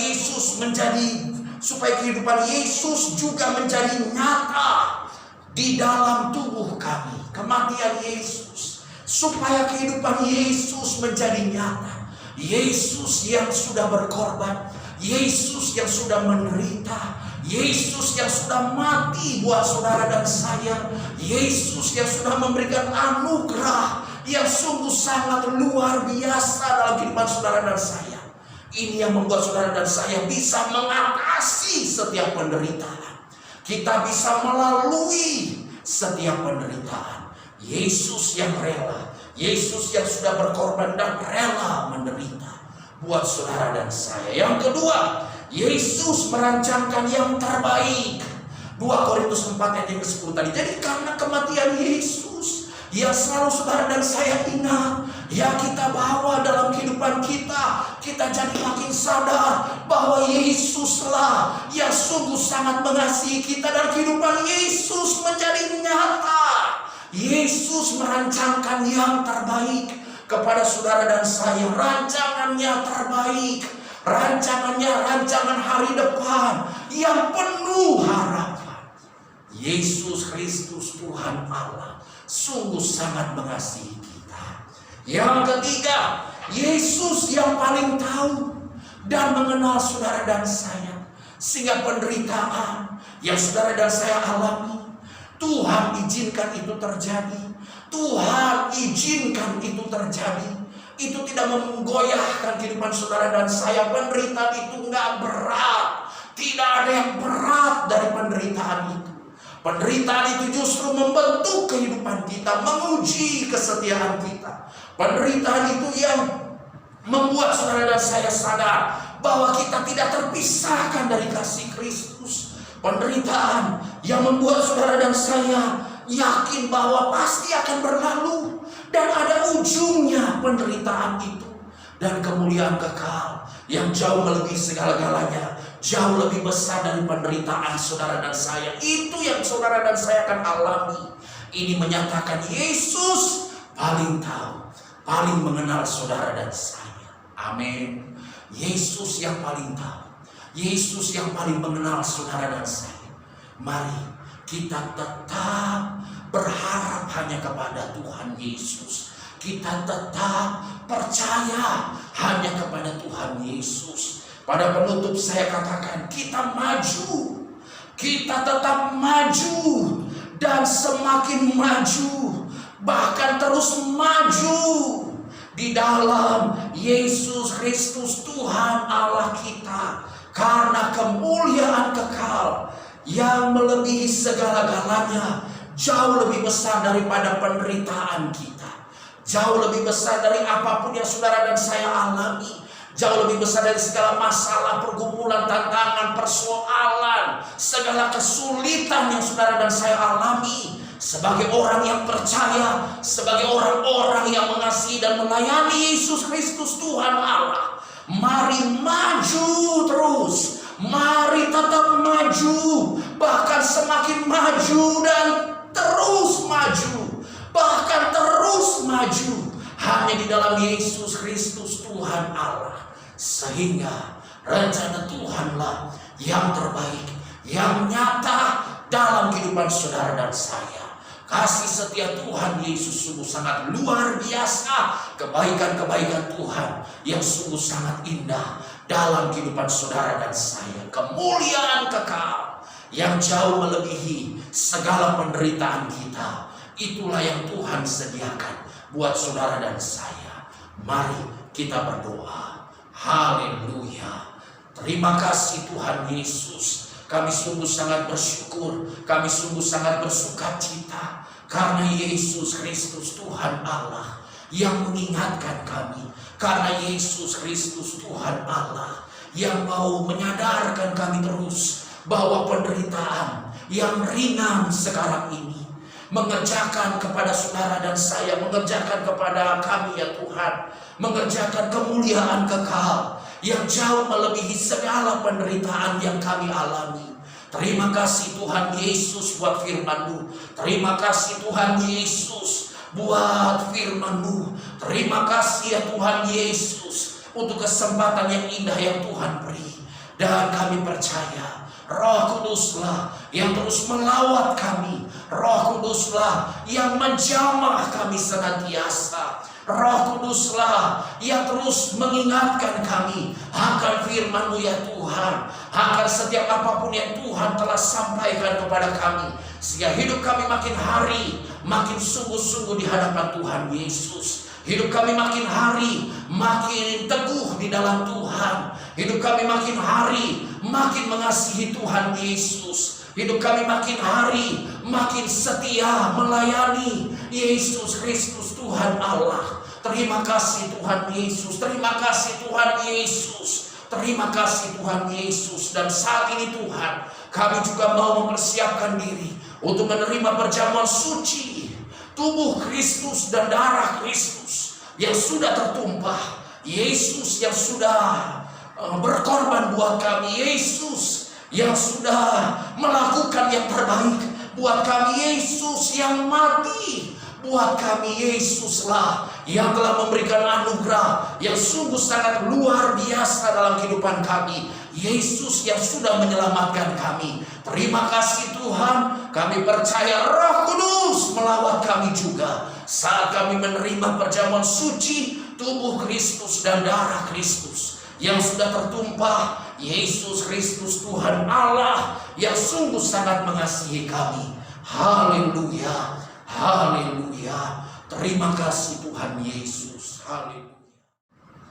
Yesus juga menjadi nyata di dalam tubuh kami. Kematian Yesus, supaya kehidupan Yesus menjadi nyata. Yesus yang sudah berkorban, Yesus yang sudah menderita, Yesus yang sudah mati buat saudara dan saya, Yesus yang sudah memberikan anugerah yang sungguh sangat luar biasa dalam kehidupan saudara dan saya. Ini yang membuat saudara dan saya bisa mengatasi setiap penderitaan. Kita bisa melalui setiap penderitaan. Yesus yang rela, Yesus yang sudah berkorban dan rela menderita buat saudara dan saya. Yang kedua, Yesus merancangkan yang terbaik. 2 Korintus 4 ayat yang ke-10 tadi. Jadi karena kematian Yesus yang selalu saudara dan saya ingat, yang kita bawa dalam kehidupan kita, kita jadi makin sadar bahwa Yesuslah yang sungguh sangat mengasihi kita dan kehidupan Yesus menjadi nyata. Yesus merancangkan yang terbaik kepada saudara dan saya. Rancangannya terbaik. Rancangan hari depan yang penuh harapan. Yesus Kristus Tuhan Allah sungguh sangat mengasihi kita. Yang ketiga, Yesus yang paling tahu dan mengenal saudara dan saya. Sehingga penderitaan yang saudara dan saya alami, Tuhan izinkan itu terjadi. Tuhan izinkan itu terjadi. Itu tidak menggoyahkan kehidupan saudara dan saya. Penderitaan itu enggak berat. Tidak ada yang berat dari penderitaan itu. Penderitaan itu justru membentuk kehidupan kita, menguji kesetiaan kita. Penderitaan itu yang membuat saudara dan saya sadar bahwa kita tidak terpisahkan dari kasih Kristus. Penderitaan yang membuat saudara dan saya yakin bahwa pasti akan berlalu dan ada ujungnya penderitaan itu, dan kemuliaan kekal yang jauh melebihi segala-galanya, jauh lebih besar dari penderitaan saudara dan saya. Itu yang saudara dan saya akan alami. Ini menyatakan Yesus paling tahu, paling mengenal saudara dan saya. Amin. Yesus yang paling tahu, Yesus yang paling mengenal saudara dan saya. Mari kita tetap berharap hanya kepada Tuhan Yesus. Kita tetap percaya hanya kepada Tuhan Yesus. Pada penutup saya katakan, kita maju. Kita tetap maju dan semakin maju, bahkan terus maju di dalam Yesus Kristus Tuhan Allah kita. Karena kemuliaan kekal yang melebihi segala-galanya jauh lebih besar daripada penderitaan kita. Jauh lebih besar dari apapun yang saudara dan saya alami. Jauh lebih besar dari segala masalah, pergumulan, tantangan, persoalan, segala kesulitan yang saudara dan saya alami. Sebagai orang yang percaya, sebagai orang-orang yang mengasihi dan melayani Yesus Kristus Tuhan Allah, mari maju terus. Mari tetap maju, bahkan semakin maju dan terus maju, bahkan terus maju hanya di dalam Yesus Kristus Tuhan Allah. Sehingga rencana Tuhanlah yang terbaik, yang nyata dalam kehidupan saudara dan saya. Kasih setia Tuhan Yesus sungguh sangat luar biasa. Kebaikan-kebaikan Tuhan yang sungguh sangat indah dalam kehidupan saudara dan saya. Kemuliaan kekal yang jauh melebihi segala penderitaan kita. Itulah yang Tuhan sediakan buat saudara dan saya. Mari kita berdoa. Haleluya. Terima kasih Tuhan Yesus. Kami sungguh sangat bersyukur. Kami sungguh sangat bersukacita karena Yesus Kristus Tuhan Allah yang mengingatkan kami. Karena Yesus Kristus Tuhan Allah yang mau menyadarkan kami terus bahwa penderitaan yang ringan sekarang ini mengerjakan kepada saudara dan saya, mengerjakan kepada kami ya Tuhan, mengerjakan kemuliaan kekal yang jauh melebihi segala penderitaan yang kami alami. Terima kasih Tuhan Yesus buat firman-Mu. Terima kasih Tuhan Yesus buat firman-Mu. Terima kasih ya Tuhan Yesus untuk kesempatan yang indah yang Tuhan beri. Dan kami percaya Roh Kuduslah yang terus melawat kami. Roh Kuduslah yang menjamah kami senantiasa. Roh Kuduslah yang terus mengingatkan kami akan firman-Mu ya Tuhan, akan setiap apapun yang Tuhan telah sampaikan kepada kami, sehingga hidup kami makin hari makin sungguh-sungguh di hadapan Tuhan Yesus. Hidup kami makin hari makin teguh di dalam Tuhan. Hidup kami makin hari makin mengasihi Tuhan Yesus. Hidup kami makin hari makin setia melayani Yesus Kristus Tuhan Allah. Terima kasih Tuhan Yesus. Terima kasih Tuhan Yesus. Terima kasih Tuhan Yesus. Dan saat ini Tuhan, kami juga mau mempersiapkan diri untuk menerima perjamuan suci tubuh Kristus dan darah Kristus yang sudah tertumpah. Yesus yang sudah berkorban buat kami. Yesus yang sudah melakukan yang terbaik buat kami. Yesus yang mati buat kami. Yesuslah yang telah memberikan anugerah yang sungguh sangat luar biasa dalam kehidupan kami. Yesus yang sudah menyelamatkan kami. Terima kasih Tuhan. Kami percaya Roh Kudus melawat kami juga saat kami menerima perjamuan suci tubuh Kristus dan darah Kristus yang sudah tertumpah. Yesus Kristus Tuhan Allah yang sungguh sangat mengasihi kami. Haleluya. Haleluya. Terima kasih Tuhan Yesus. Haleluya.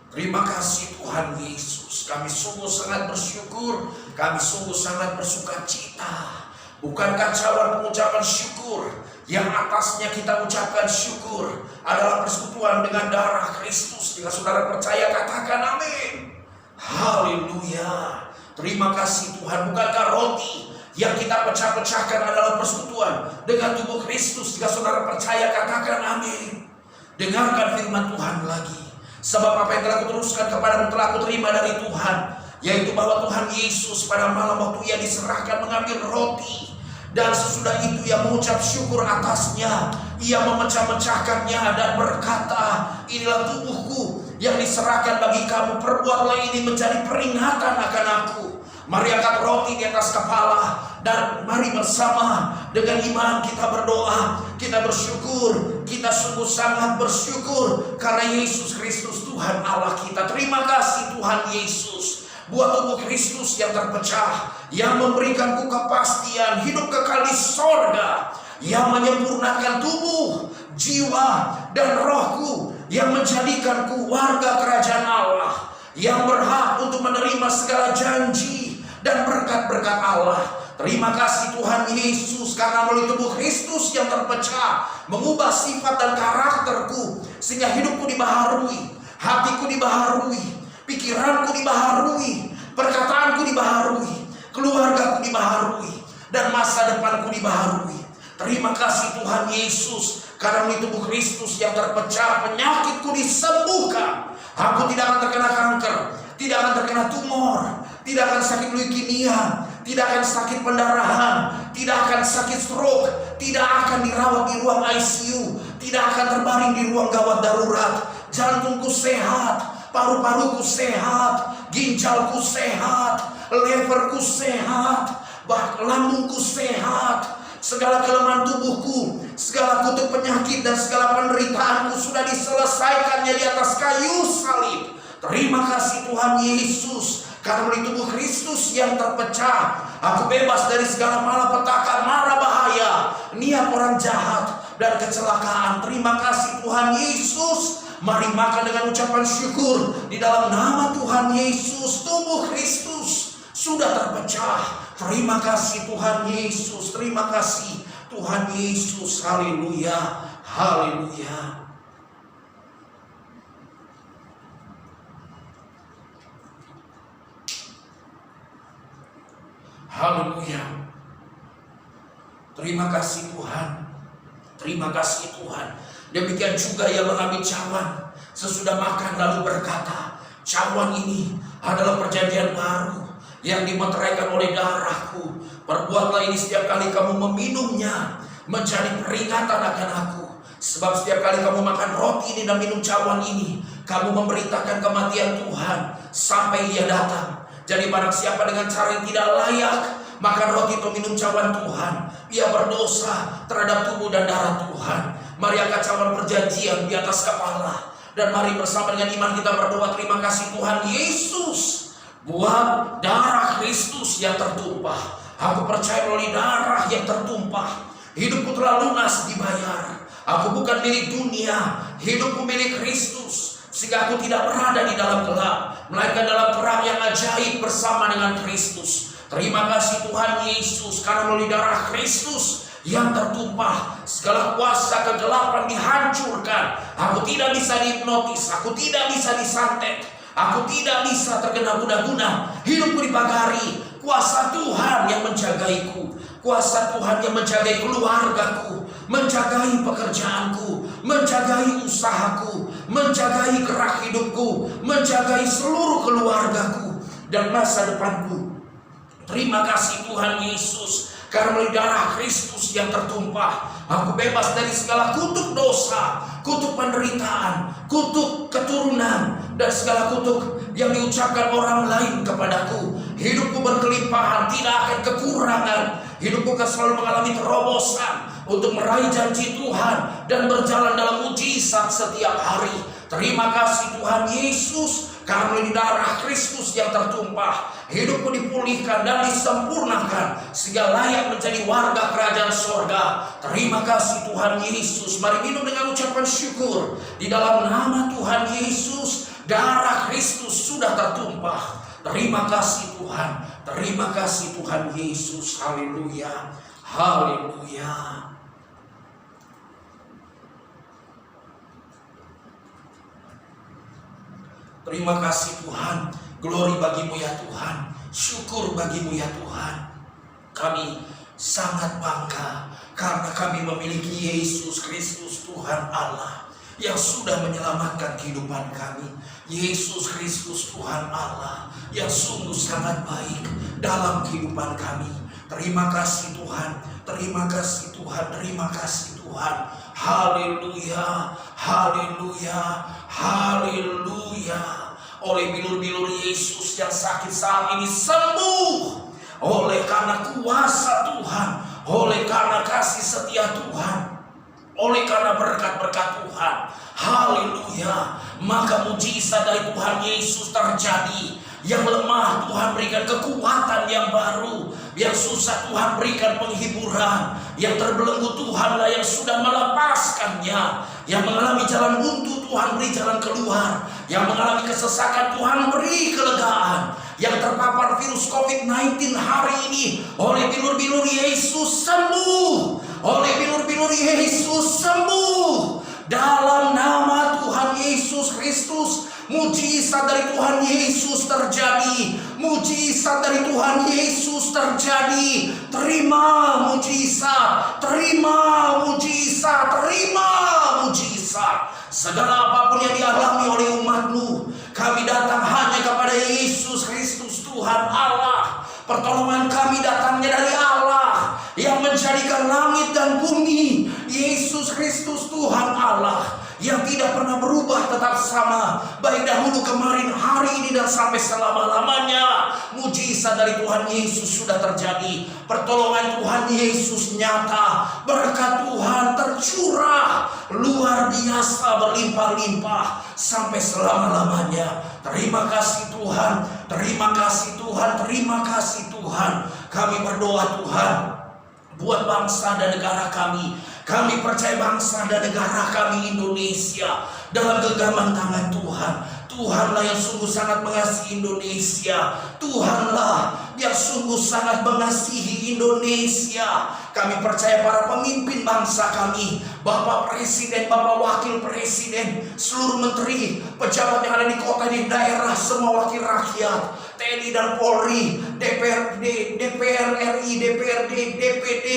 Terima kasih Tuhan Yesus. Kami sungguh sangat bersyukur. Kami sungguh sangat bersukacita. Bukankah cawan pengucapan syukur yang atasnya kita ucapkan syukur adalah persekutuan dengan darah Kristus? Jika saudara percaya katakan amin. Haleluya. Terima kasih Tuhan. Bukankah roti yang kita pecah-pecahkan adalah persekutuan dengan tubuh Kristus? Jika saudara percaya katakan amin. Dengarkan firman Tuhan lagi. Sebab apa yang telah kuteruskan kepadamu telah kuterima dari Tuhan, yaitu bahwa Tuhan Yesus pada malam waktu ia diserahkan mengambil roti Dan sesudah itu ia mengucap syukur atasnya. Ia memecah-mecahkannya dan berkata, inilah tubuhku yang diserahkan bagi kamu. Perbuatlah ini menjadi peringatan akan aku. Mari angkat roti di atas kepala dan mari bersama dengan iman kita berdoa. Kita bersyukur, kita sungguh sangat bersyukur karena Yesus Kristus Tuhan Allah kita. Terima kasih Tuhan Yesus buat tubuh Kristus yang terpecah, yang memberikanku kepastian hidup kekal di sorga, yang menyempurnakan tubuh, jiwa, dan rohku, yang menjadikanku warga kerajaan Allah, yang berhak untuk menerima segala janji dan berkat-berkat Allah. Terima kasih Tuhan Yesus karena melalui tubuh Kristus yang terpecah mengubah sifat dan karakterku, sehingga hidupku dibaharui, hatiku dibaharui, pikiranku dibaharui, perkataanku dibaharui, keluargaku dibaharui, dan masa depanku dibaharui. Terima kasih Tuhan Yesus karena melalui tubuh Kristus yang terpecah penyakitku disembuhkan. Aku tidak akan terkena kanker, tidak akan terkena tumor, tidak akan sakit leukemia, tidak akan sakit pendarahan, tidak akan sakit stroke, tidak akan dirawat di ruang ICU, tidak akan terbaring di ruang gawat darurat. Jantungku sehat, paru-paruku sehat, ginjalku sehat, leverku sehat, bahkan lambungku sehat. Segala kelemahan tubuhku, segala kutuk penyakit dan segala penderitaanku sudah diselesaikannya di atas kayu salib. Terima kasih Tuhan Yesus karena melalui tubuh Kristus yang terpecah, aku bebas dari segala malapetaka, mara bahaya, niat orang jahat, dan kecelakaan. Terima kasih Tuhan Yesus. Mari makan dengan ucapan syukur di dalam nama Tuhan Yesus. Tubuh Kristus sudah terpecah. Terima kasih Tuhan Yesus. Terima kasih Tuhan Yesus. Haleluya. Haleluya. Haleluya. Terima kasih Tuhan. Terima kasih Tuhan. Demikian juga ia mengambil cawan sesudah makan lalu berkata, cawan ini adalah perjanjian baru yang dimeteraikan oleh darahku. Perbuatlah ini setiap kali kamu meminumnya menjadi peringatan akan aku. Sebab setiap kali kamu makan roti ini dan minum cawan ini, kamu memberitakan kematian Tuhan sampai ia datang. Jadi barang siapa dengan cara yang tidak layak makan roti atau minum cawan Tuhan, ia berdosa terhadap tubuh dan darah Tuhan. Mari angkat cawan perjanjian di atas kepala, dan mari bersama dengan iman kita berdoa. Terima kasih Tuhan Yesus buat darah Kristus yang tertumpah. Aku percaya melalui darah yang tertumpah, hidupku telah lunas dibayar. Aku bukan milik dunia, hidupku milik Kristus. Sehingga aku tidak berada di dalam gelap, melainkan dalam terang yang ajaib bersama dengan Kristus. Terima kasih Tuhan Yesus karena melalui darah Kristus yang tertumpah, segala kuasa kegelapan dihancurkan. Aku tidak bisa dihipnotis, aku tidak bisa disantet, aku tidak bisa terkena guna-guna. Hidupku dipagari kuasa Tuhan yang menjagaiku, kuasa Tuhan yang menjagai keluargaku, menjagai pekerjaanku, menjagai usahaku, menjagai gerak hidupku, menjagai seluruh keluargaku dan masa depanku. Terima kasih Tuhan Yesus karena melalui darah Kristus yang tertumpah, aku bebas dari segala kutuk dosa, kutuk penderitaan, kutuk keturunan, dan segala kutuk yang diucapkan orang lain kepadaku. Hidupku berkelimpahan, tidak akan kekurangan. Hidupku akan selalu mengalami terobosan untuk meraih janji Tuhan dan berjalan dalam mujizat setiap hari. Terima kasih Tuhan Yesus karena melalui darah Kristus yang tertumpah, hidupku dipulihkan dan disempurnakan sehingga layak menjadi warga kerajaan sorga. Terima kasih Tuhan Yesus. Mari minum dengan ucapan syukur di dalam nama Tuhan Yesus. Darah Kristus sudah tertumpah. Terima kasih Tuhan. Terima kasih Tuhan Yesus. Haleluya. Haleluya. Terima kasih Tuhan. Glory bagimu ya Tuhan. Syukur bagimu ya Tuhan. Kami sangat bangga karena kami memiliki Yesus Kristus Tuhan Allah yang sudah menyelamatkan kehidupan kami. Yesus Kristus Tuhan Allah yang sungguh sangat baik dalam kehidupan kami. Terima kasih Tuhan. Terima kasih Tuhan, terima kasih Tuhan. Haleluya, haleluya, haleluya. Oleh bilur-bilur Yesus yang sakit saat ini sembuh. Oleh karena kuasa Tuhan, oleh karena kasih setia Tuhan, oleh karena berkat-berkat Tuhan. Haleluya. Maka mujizat dari Tuhan Yesus terjadi. Yang lemah Tuhan berikan kekuatan yang baru. Yang susah Tuhan berikan penghiburan. Yang terbelenggu Tuhanlah yang sudah melepaskannya. Yang mengalami jalan buntu Tuhan beri jalan keluar. Yang mengalami kesesakan Tuhan beri kelegaan. Yang terpapar virus COVID-19 hari ini oleh bilur-bilur Yesus sembuh. Oleh bilur-bilur Yesus sembuh. Dalam nama Tuhan Yesus Kristus, mujizat dari Tuhan Yesus terjadi. Mujizat dari Tuhan Yesus terjadi. Terima mujizat, terima mujizat, terima mujizat. Segala apapun yang dialami oleh umat-Mu, kami datang hanya kepada Yesus Kristus Tuhan Allah. Pertolongan kami datangnya dari Allah yang menjadikan langit dan bumi. Yesus Kristus Tuhan Allah yang tidak pernah berubah, tetap sama, baik dahulu, kemarin, hari ini, dan sampai selama-lamanya. Mujizat dari Tuhan Yesus sudah terjadi. Pertolongan Tuhan Yesus nyata. Berkat Tuhan tercurah luar biasa, berlimpah-limpah sampai selama-lamanya. Terima kasih Tuhan, terima kasih Tuhan, terima kasih Tuhan. Kami berdoa Tuhan buat bangsa dan negara kami. Kami percaya bangsa dan negara kami Indonesia dalam genggaman tangan Tuhan. Tuhanlah yang sungguh sangat mengasihi Indonesia. Tuhanlah yang sungguh sangat mengasihi Indonesia. Kami percaya para pemimpin bangsa kami, Bapak Presiden, Bapak Wakil Presiden, seluruh menteri, pejabat yang ada di kota, di daerah, semua wakil rakyat, TNI dan Polri, DPRD, DPR RI, DPRD, DPD,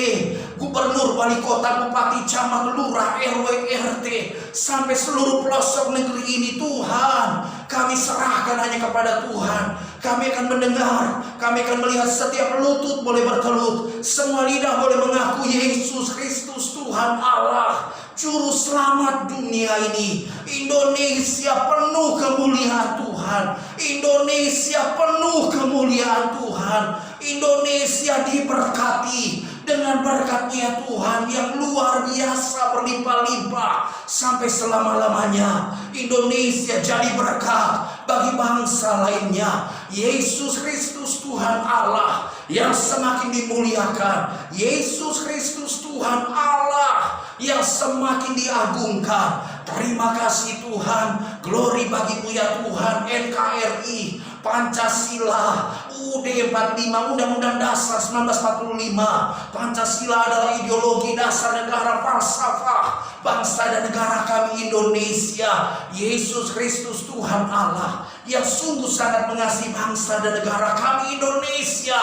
gubernur, wali kota, bupati, camat, lurah, RW, RT, sampai seluruh pelosok negeri ini. Tuhan, kami serahkan hanya kepada Tuhan. Kami akan mendengar, kami akan melihat, setiap lutut boleh bertelut, semua lidah boleh mengaku Yesus Kristus Tuhan Allah, Juru Selamat dunia ini. Indonesia penuh kemuliaan Tuhan. Indonesia penuh kemuliaan Tuhan. Indonesia diberkati dengan berkat-Nya Tuhan yang luar biasa, berlimpah-limpah sampai selama-lamanya. Indonesia jadi berkat bagi bangsa lainnya. Yesus Kristus Tuhan Allah yang semakin dimuliakan. Yesus Kristus Tuhan Allah yang semakin diagungkan. Terima kasih Tuhan. Glory bagi-Mu ya Tuhan. NKRI, Pancasila, UUD 45, Undang-Undang Dasar 1945. Pancasila adalah ideologi dasar negara, falsafah bangsa dan negara kami Indonesia. Yesus Kristus Tuhan Allah yang sungguh sangat mengasihi bangsa dan negara kami Indonesia.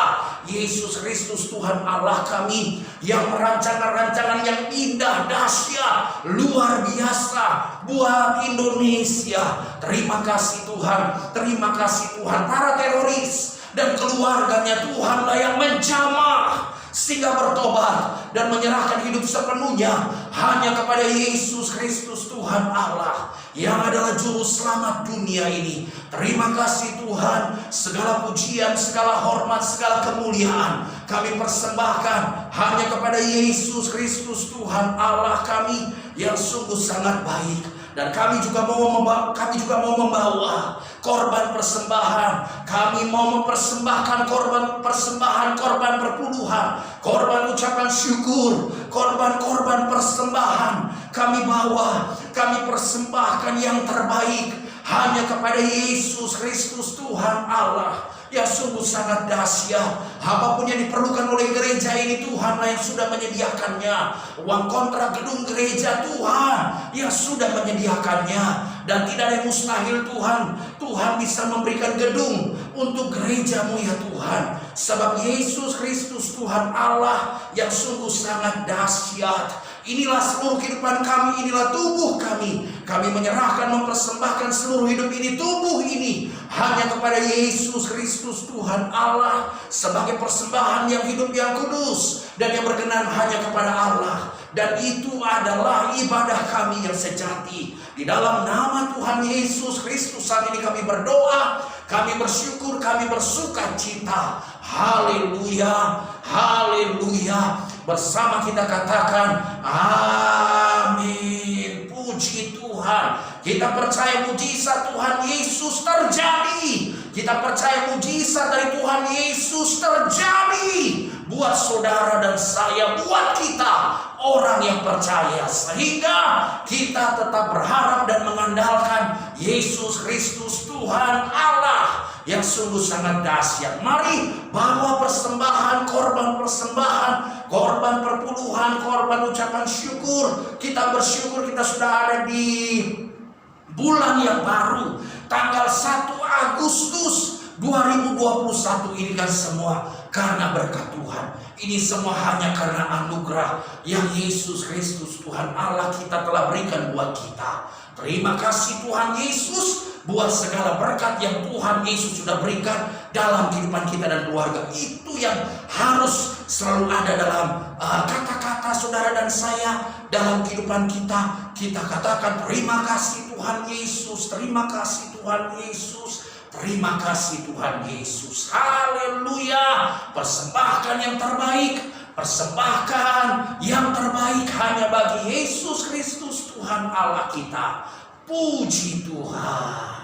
Yesus Kristus Tuhan Allah kami yang merancangkan rancangan yang indah, dahsyat, luar biasa buat Indonesia. Terima kasih Tuhan, terima kasih Tuhan. Para teroris dan keluarganya Tuhanlah yang menjamah sehingga bertobat dan menyerahkan hidup sepenuhnya hanya kepada Yesus Kristus Tuhan Allah yang adalah Juru Selamat dunia ini. Terima kasih Tuhan. Segala pujian, segala hormat, segala kemuliaan kami persembahkan hanya kepada Yesus Kristus Tuhan Allah kami yang sungguh sangat baik. Dan kami juga mau membawa korban persembahan. Kami mau mempersembahkan korban persembahan, korban perpuluhan, korban ucapan syukur, korban persembahan. Kami bawa, kami persembahkan yang terbaik hanya kepada Yesus Kristus Tuhan Allah yang sungguh sangat dahsyat. Apapun yang diperlukan oleh gereja ini, Tuhanlah yang sudah menyediakannya. Uang kontrak gedung gereja, Tuhan yang sudah menyediakannya. Dan tidak ada yang mustahil Tuhan. Tuhan bisa memberikan gedung untuk gereja-Mu ya Tuhan. Sebab Yesus Kristus Tuhan Allah yang sungguh sangat dahsyat. Inilah seluruh kehidupan kami, inilah tubuh kami. Kami menyerahkan, mempersembahkan seluruh hidup ini, tubuh ini hanya kepada Yesus Kristus Tuhan Allah sebagai persembahan yang hidup, yang kudus, dan yang berkenan hanya kepada Allah. Dan itu adalah ibadah kami yang sejati. Di dalam nama Tuhan Yesus Kristus saat ini kami berdoa, kami bersyukur, kami bersuka cita. Haleluya, haleluya. Bersama kita katakan amin. Puji Tuhan. Kita percaya mujizat Tuhan Yesus terjadi. Kita percaya mujizat dari Tuhan Yesus terjadi buat saudara dan saya, buat kita orang yang percaya, sehingga kita tetap berharap dan mengandalkan Yesus Kristus Tuhan Allah yang sungguh sangat dahsyat. Mari bawa persembahan, korban persembahan, korban perpuluhan, korban ucapan syukur. Kita bersyukur kita sudah ada di bulan yang baru, tanggal 1 Agustus 2021. Ini kan semua karena berkat Tuhan. Ini semua hanya karena anugerah yang Yesus Kristus Tuhan Allah kita telah berikan buat kita. Terima kasih Tuhan Yesus buat segala berkat yang Tuhan Yesus sudah berikan dalam kehidupan kita dan keluarga. Itu yang harus selalu ada dalam kata-kata saudara dan saya dalam kehidupan kita. Kita katakan terima kasih Tuhan Yesus, terima kasih Tuhan Yesus, terima kasih Tuhan Yesus. Haleluya. Persembahkan yang terbaik, persembahkan yang terbaik hanya bagi Yesus Kristus Tuhan Allah kita. Puji Tuhan.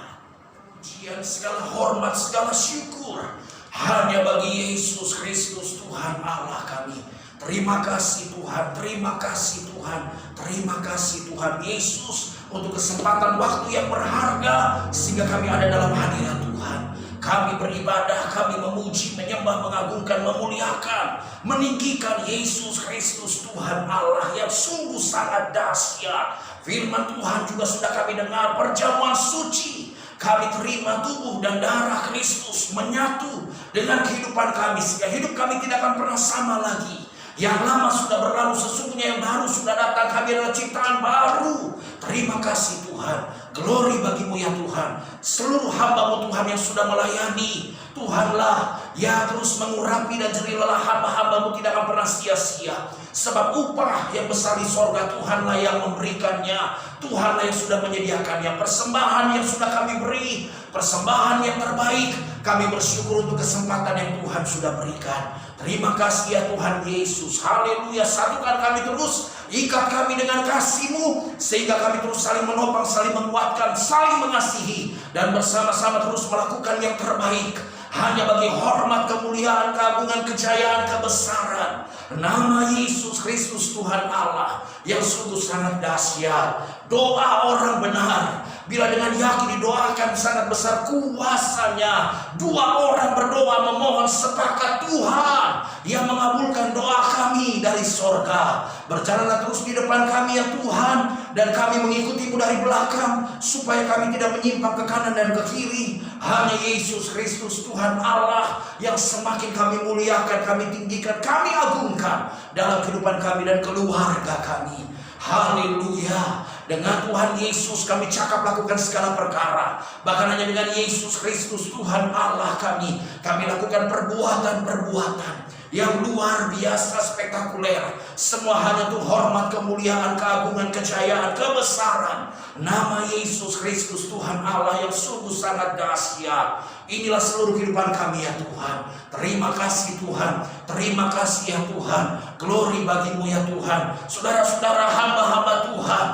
Pujian, segala hormat, segala syukur hanya bagi Yesus Kristus Tuhan Allah kami. Terima kasih Tuhan, terima kasih Tuhan, terima kasih Tuhan Yesus untuk kesempatan waktu yang berharga sehingga kami ada dalam hadirat Tuhan. Kami beribadah, kami memuji, menyembah, mengagungkan, memuliakan, meninggikan Yesus Kristus Tuhan Allah yang sungguh sangat dahsyat. Firman Tuhan juga sudah kami dengar, perjamuan suci. Kami terima tubuh dan darah Kristus menyatu dengan kehidupan kami sehingga hidup kami tidak akan pernah sama lagi. Yang lama sudah berlalu, sesungguhnya yang baru sudah datang. Kami adalah ciptaan baru. Terima kasih Tuhan. Glory bagimu ya Tuhan. Seluruh hamba-Mu Tuhan yang sudah melayani, Tuhanlah ya terus mengurapi dan jerih lelah hamba-hamba-Mu tidak akan pernah sia-sia. Sebab upah yang besar di sorga Tuhanlah yang memberikannya. Tuhanlah yang sudah menyediakannya. Persembahan yang sudah kami beri, persembahan yang terbaik. Kami bersyukur untuk kesempatan yang Tuhan sudah berikan. Terima kasih ya Tuhan Yesus. Haleluya. Satukan kami terus, ikat kami dengan kasih-Mu sehingga kami terus saling menopang, saling menguatkan, saling mengasihi, dan bersama-sama terus melakukan yang terbaik hanya bagi hormat, kemuliaan, keagungan, kejayaan, kebesaran nama Yesus Kristus Tuhan Allah yang sungguh sangat dahsyat. Doa orang benar bila dengan yakin didoakan sangat besar kuasanya. Dua orang berdoa memohon sepakat, Tuhan yang mengabulkan doa kami dari sorga. Berjalanlah terus di depan kami ya Tuhan, dan kami mengikutimu dari belakang supaya kami tidak menyimpang ke kanan dan ke kiri. Hanya Yesus Kristus Tuhan Allah yang semakin kami muliakan, kami tinggikan, kami agungkan dalam kehidupan kami dan keluarga kami. Haleluya. Dengan Tuhan Yesus kami cakap lakukan segala perkara. Bahkan hanya dengan Yesus Kristus Tuhan Allah kami lakukan perbuatan-perbuatan yang luar biasa spektakuler. Semua hanya untuk hormat, kemuliaan, keagungan, kejayaan, kebesaran nama Yesus Kristus Tuhan Allah yang sungguh sangat dahsyat. Inilah seluruh kehidupan kami ya Tuhan. Terima kasih Tuhan, terima kasih ya Tuhan. Glory bagimu ya Tuhan. Saudara-saudara, hamba-hamba Tuhan,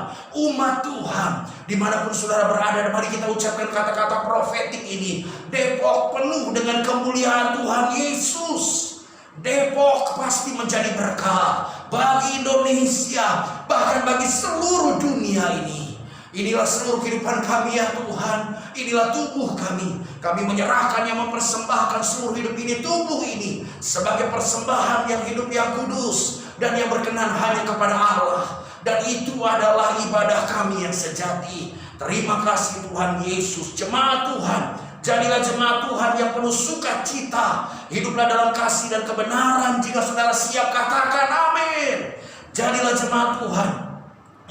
umat Tuhan, dimanapun saudara berada, mari kita ucapkan kata-kata profetik ini. Depok penuh dengan kemuliaan Tuhan Yesus. Depok pasti menjadi berkat bagi Indonesia, bahkan bagi seluruh dunia ini. Inilah seluruh kehidupan kami ya Tuhan. Inilah tubuh kami. Kami menyerahkannya, mempersembahkan seluruh hidup ini, tubuh ini sebagai persembahan yang hidup, yang kudus, dan yang berkenan hanya kepada Allah. Dan itu adalah ibadah kami yang sejati. Terima kasih Tuhan Yesus. Jemaat Tuhan, Jadilah jemaat Tuhan yang penuh sukacita. Hiduplah dalam kasih dan kebenaran. Jika saudara siap, katakan amin. Jadilah jemaat Tuhan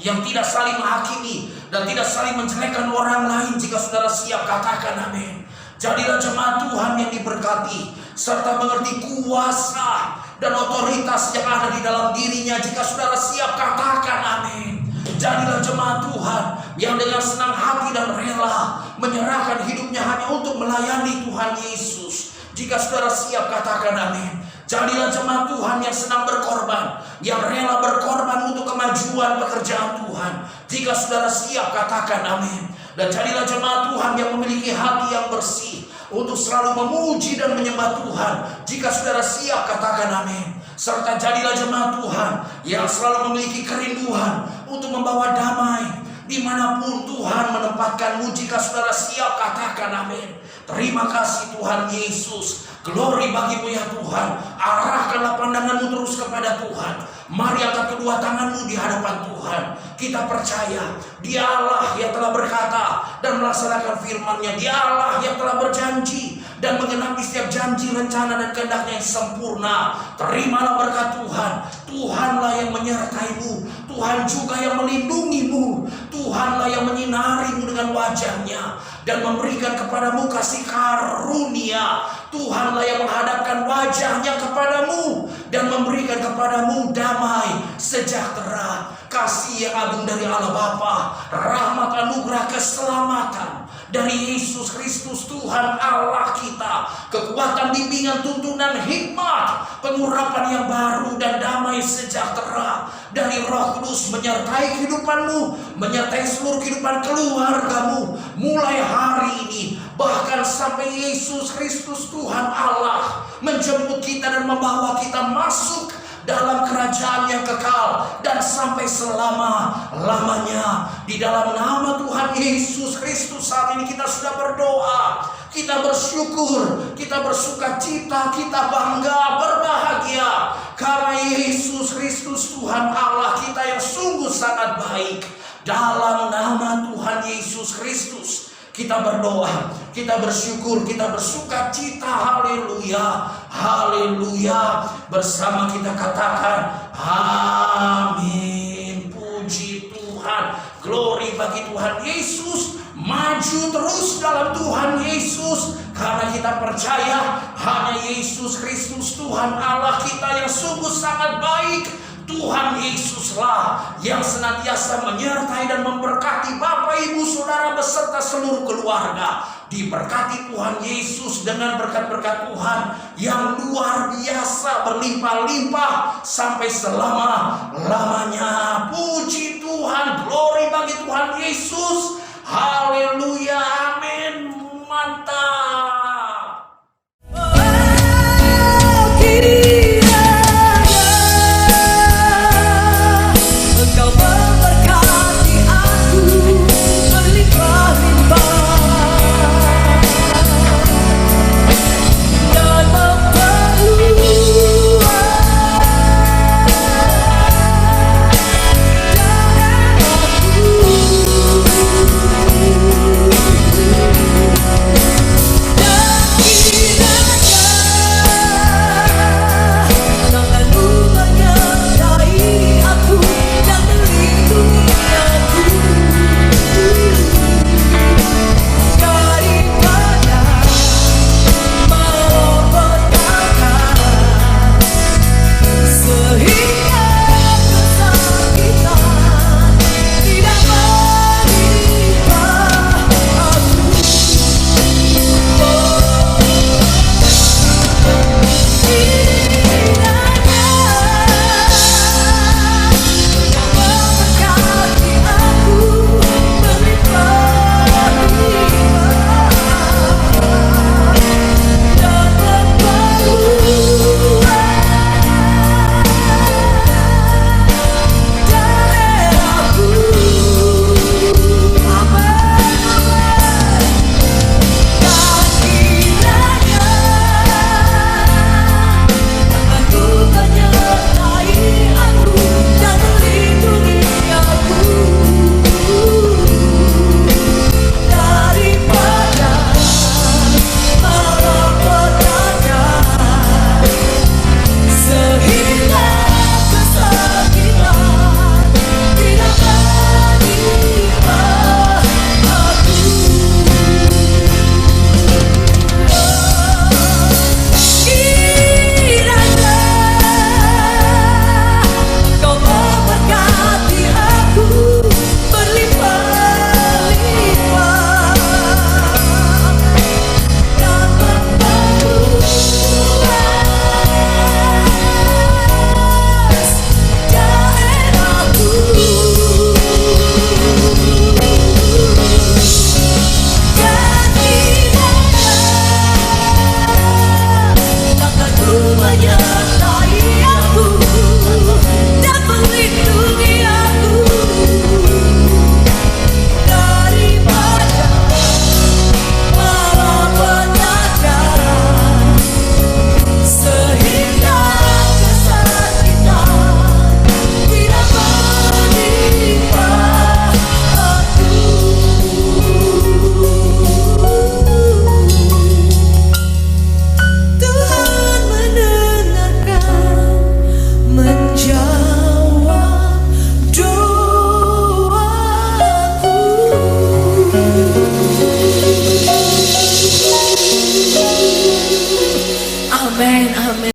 yang tidak saling menghakimi dan tidak saling menjelekkan orang lain. Jika saudara siap, katakan amin. Jadilah jemaat Tuhan yang diberkati serta mengerti kuasa dan otoritas yang ada di dalam dirinya. Jika saudara siap, katakan amin. Jadilah jemaat Tuhan yang dengan senang hati dan rela menyerahkan hidupnya hanya untuk melayani Tuhan Yesus. Jika saudara siap, katakan amin. Jadilah jemaat Tuhan yang senang berkorban, yang rela berkorban untuk kemajuan pekerjaan Tuhan. Jika saudara siap, katakan amin. Dan jadilah jemaat Tuhan yang memiliki hati yang bersih untuk selalu memuji dan menyembah Tuhan. Jika saudara siap, katakan amin. Serta jadilah jemaat Tuhan yang selalu memiliki kerinduan untuk membawa damai dimanapun Tuhan menempatkanmu. Jika saudara siap, katakan amin. Terima kasih Tuhan Yesus. Glory bagimu ya Tuhan. Arahkanlah pandanganmu terus kepada Tuhan. Mari angkat kedua tanganmu di hadapan Tuhan. Kita percaya Dia Allah yang telah berkata dan melaksanakan firman-Nya. Dia Allah yang telah berjanji dan menggenapi setiap janji, rencana dan kehendak-Nya yang sempurna. Terimalah berkat Tuhan. Tuhanlah yang menyertaimu. Tuhan juga yang melindungimu. Tuhanlah yang menyinarimu dengan wajah-Nya dan memberikan kepadamu kasih karunia. Tuhanlah yang menghadapkan wajah-Nya kepadamu dan memberikan kepadamu damai sejahtera. Kasih yang agung dari Allah Bapa, rahmat, anugerah, keselamatan dari Yesus Kristus Tuhan Allah kita, kekuatan, bimbingan, tuntunan, hikmat, pengurapan yang baru dan damai sejahtera dari Roh Kudus menyertai kehidupanmu, menyertai seluruh kehidupan keluargamu mulai hari ini, bahkan sampai Yesus Kristus Tuhan Allah menjemput kita dan membawa kita masuk dalam kerajaan yang kekal dan sampai selama-lamanya. Di dalam nama Tuhan Yesus Kristus saat ini kita sudah berdoa, kita bersyukur, kita bersukacita, kita bangga, berbahagia karena Yesus Kristus Tuhan Allah kita yang sungguh sangat baik. Dalam nama Tuhan Yesus Kristus kita berdoa, kita bersyukur, kita bersukacita. Haleluya, haleluya. Bersama kita katakan amin. Puji Tuhan, glory bagi Tuhan Yesus. Maju terus dalam Tuhan Yesus, karena kita percaya hanya Yesus Kristus Tuhan Allah kita yang sungguh sangat baik. Tuhan Yesuslah yang senantiasa menyertai dan memberkati Bapak, Ibu, Saudara beserta seluruh keluarga. Diberkati Tuhan Yesus dengan berkat-berkat Tuhan yang luar biasa, berlimpah-limpah sampai selama-lamanya. Puji Tuhan, glory bagi Tuhan Yesus. Haleluya,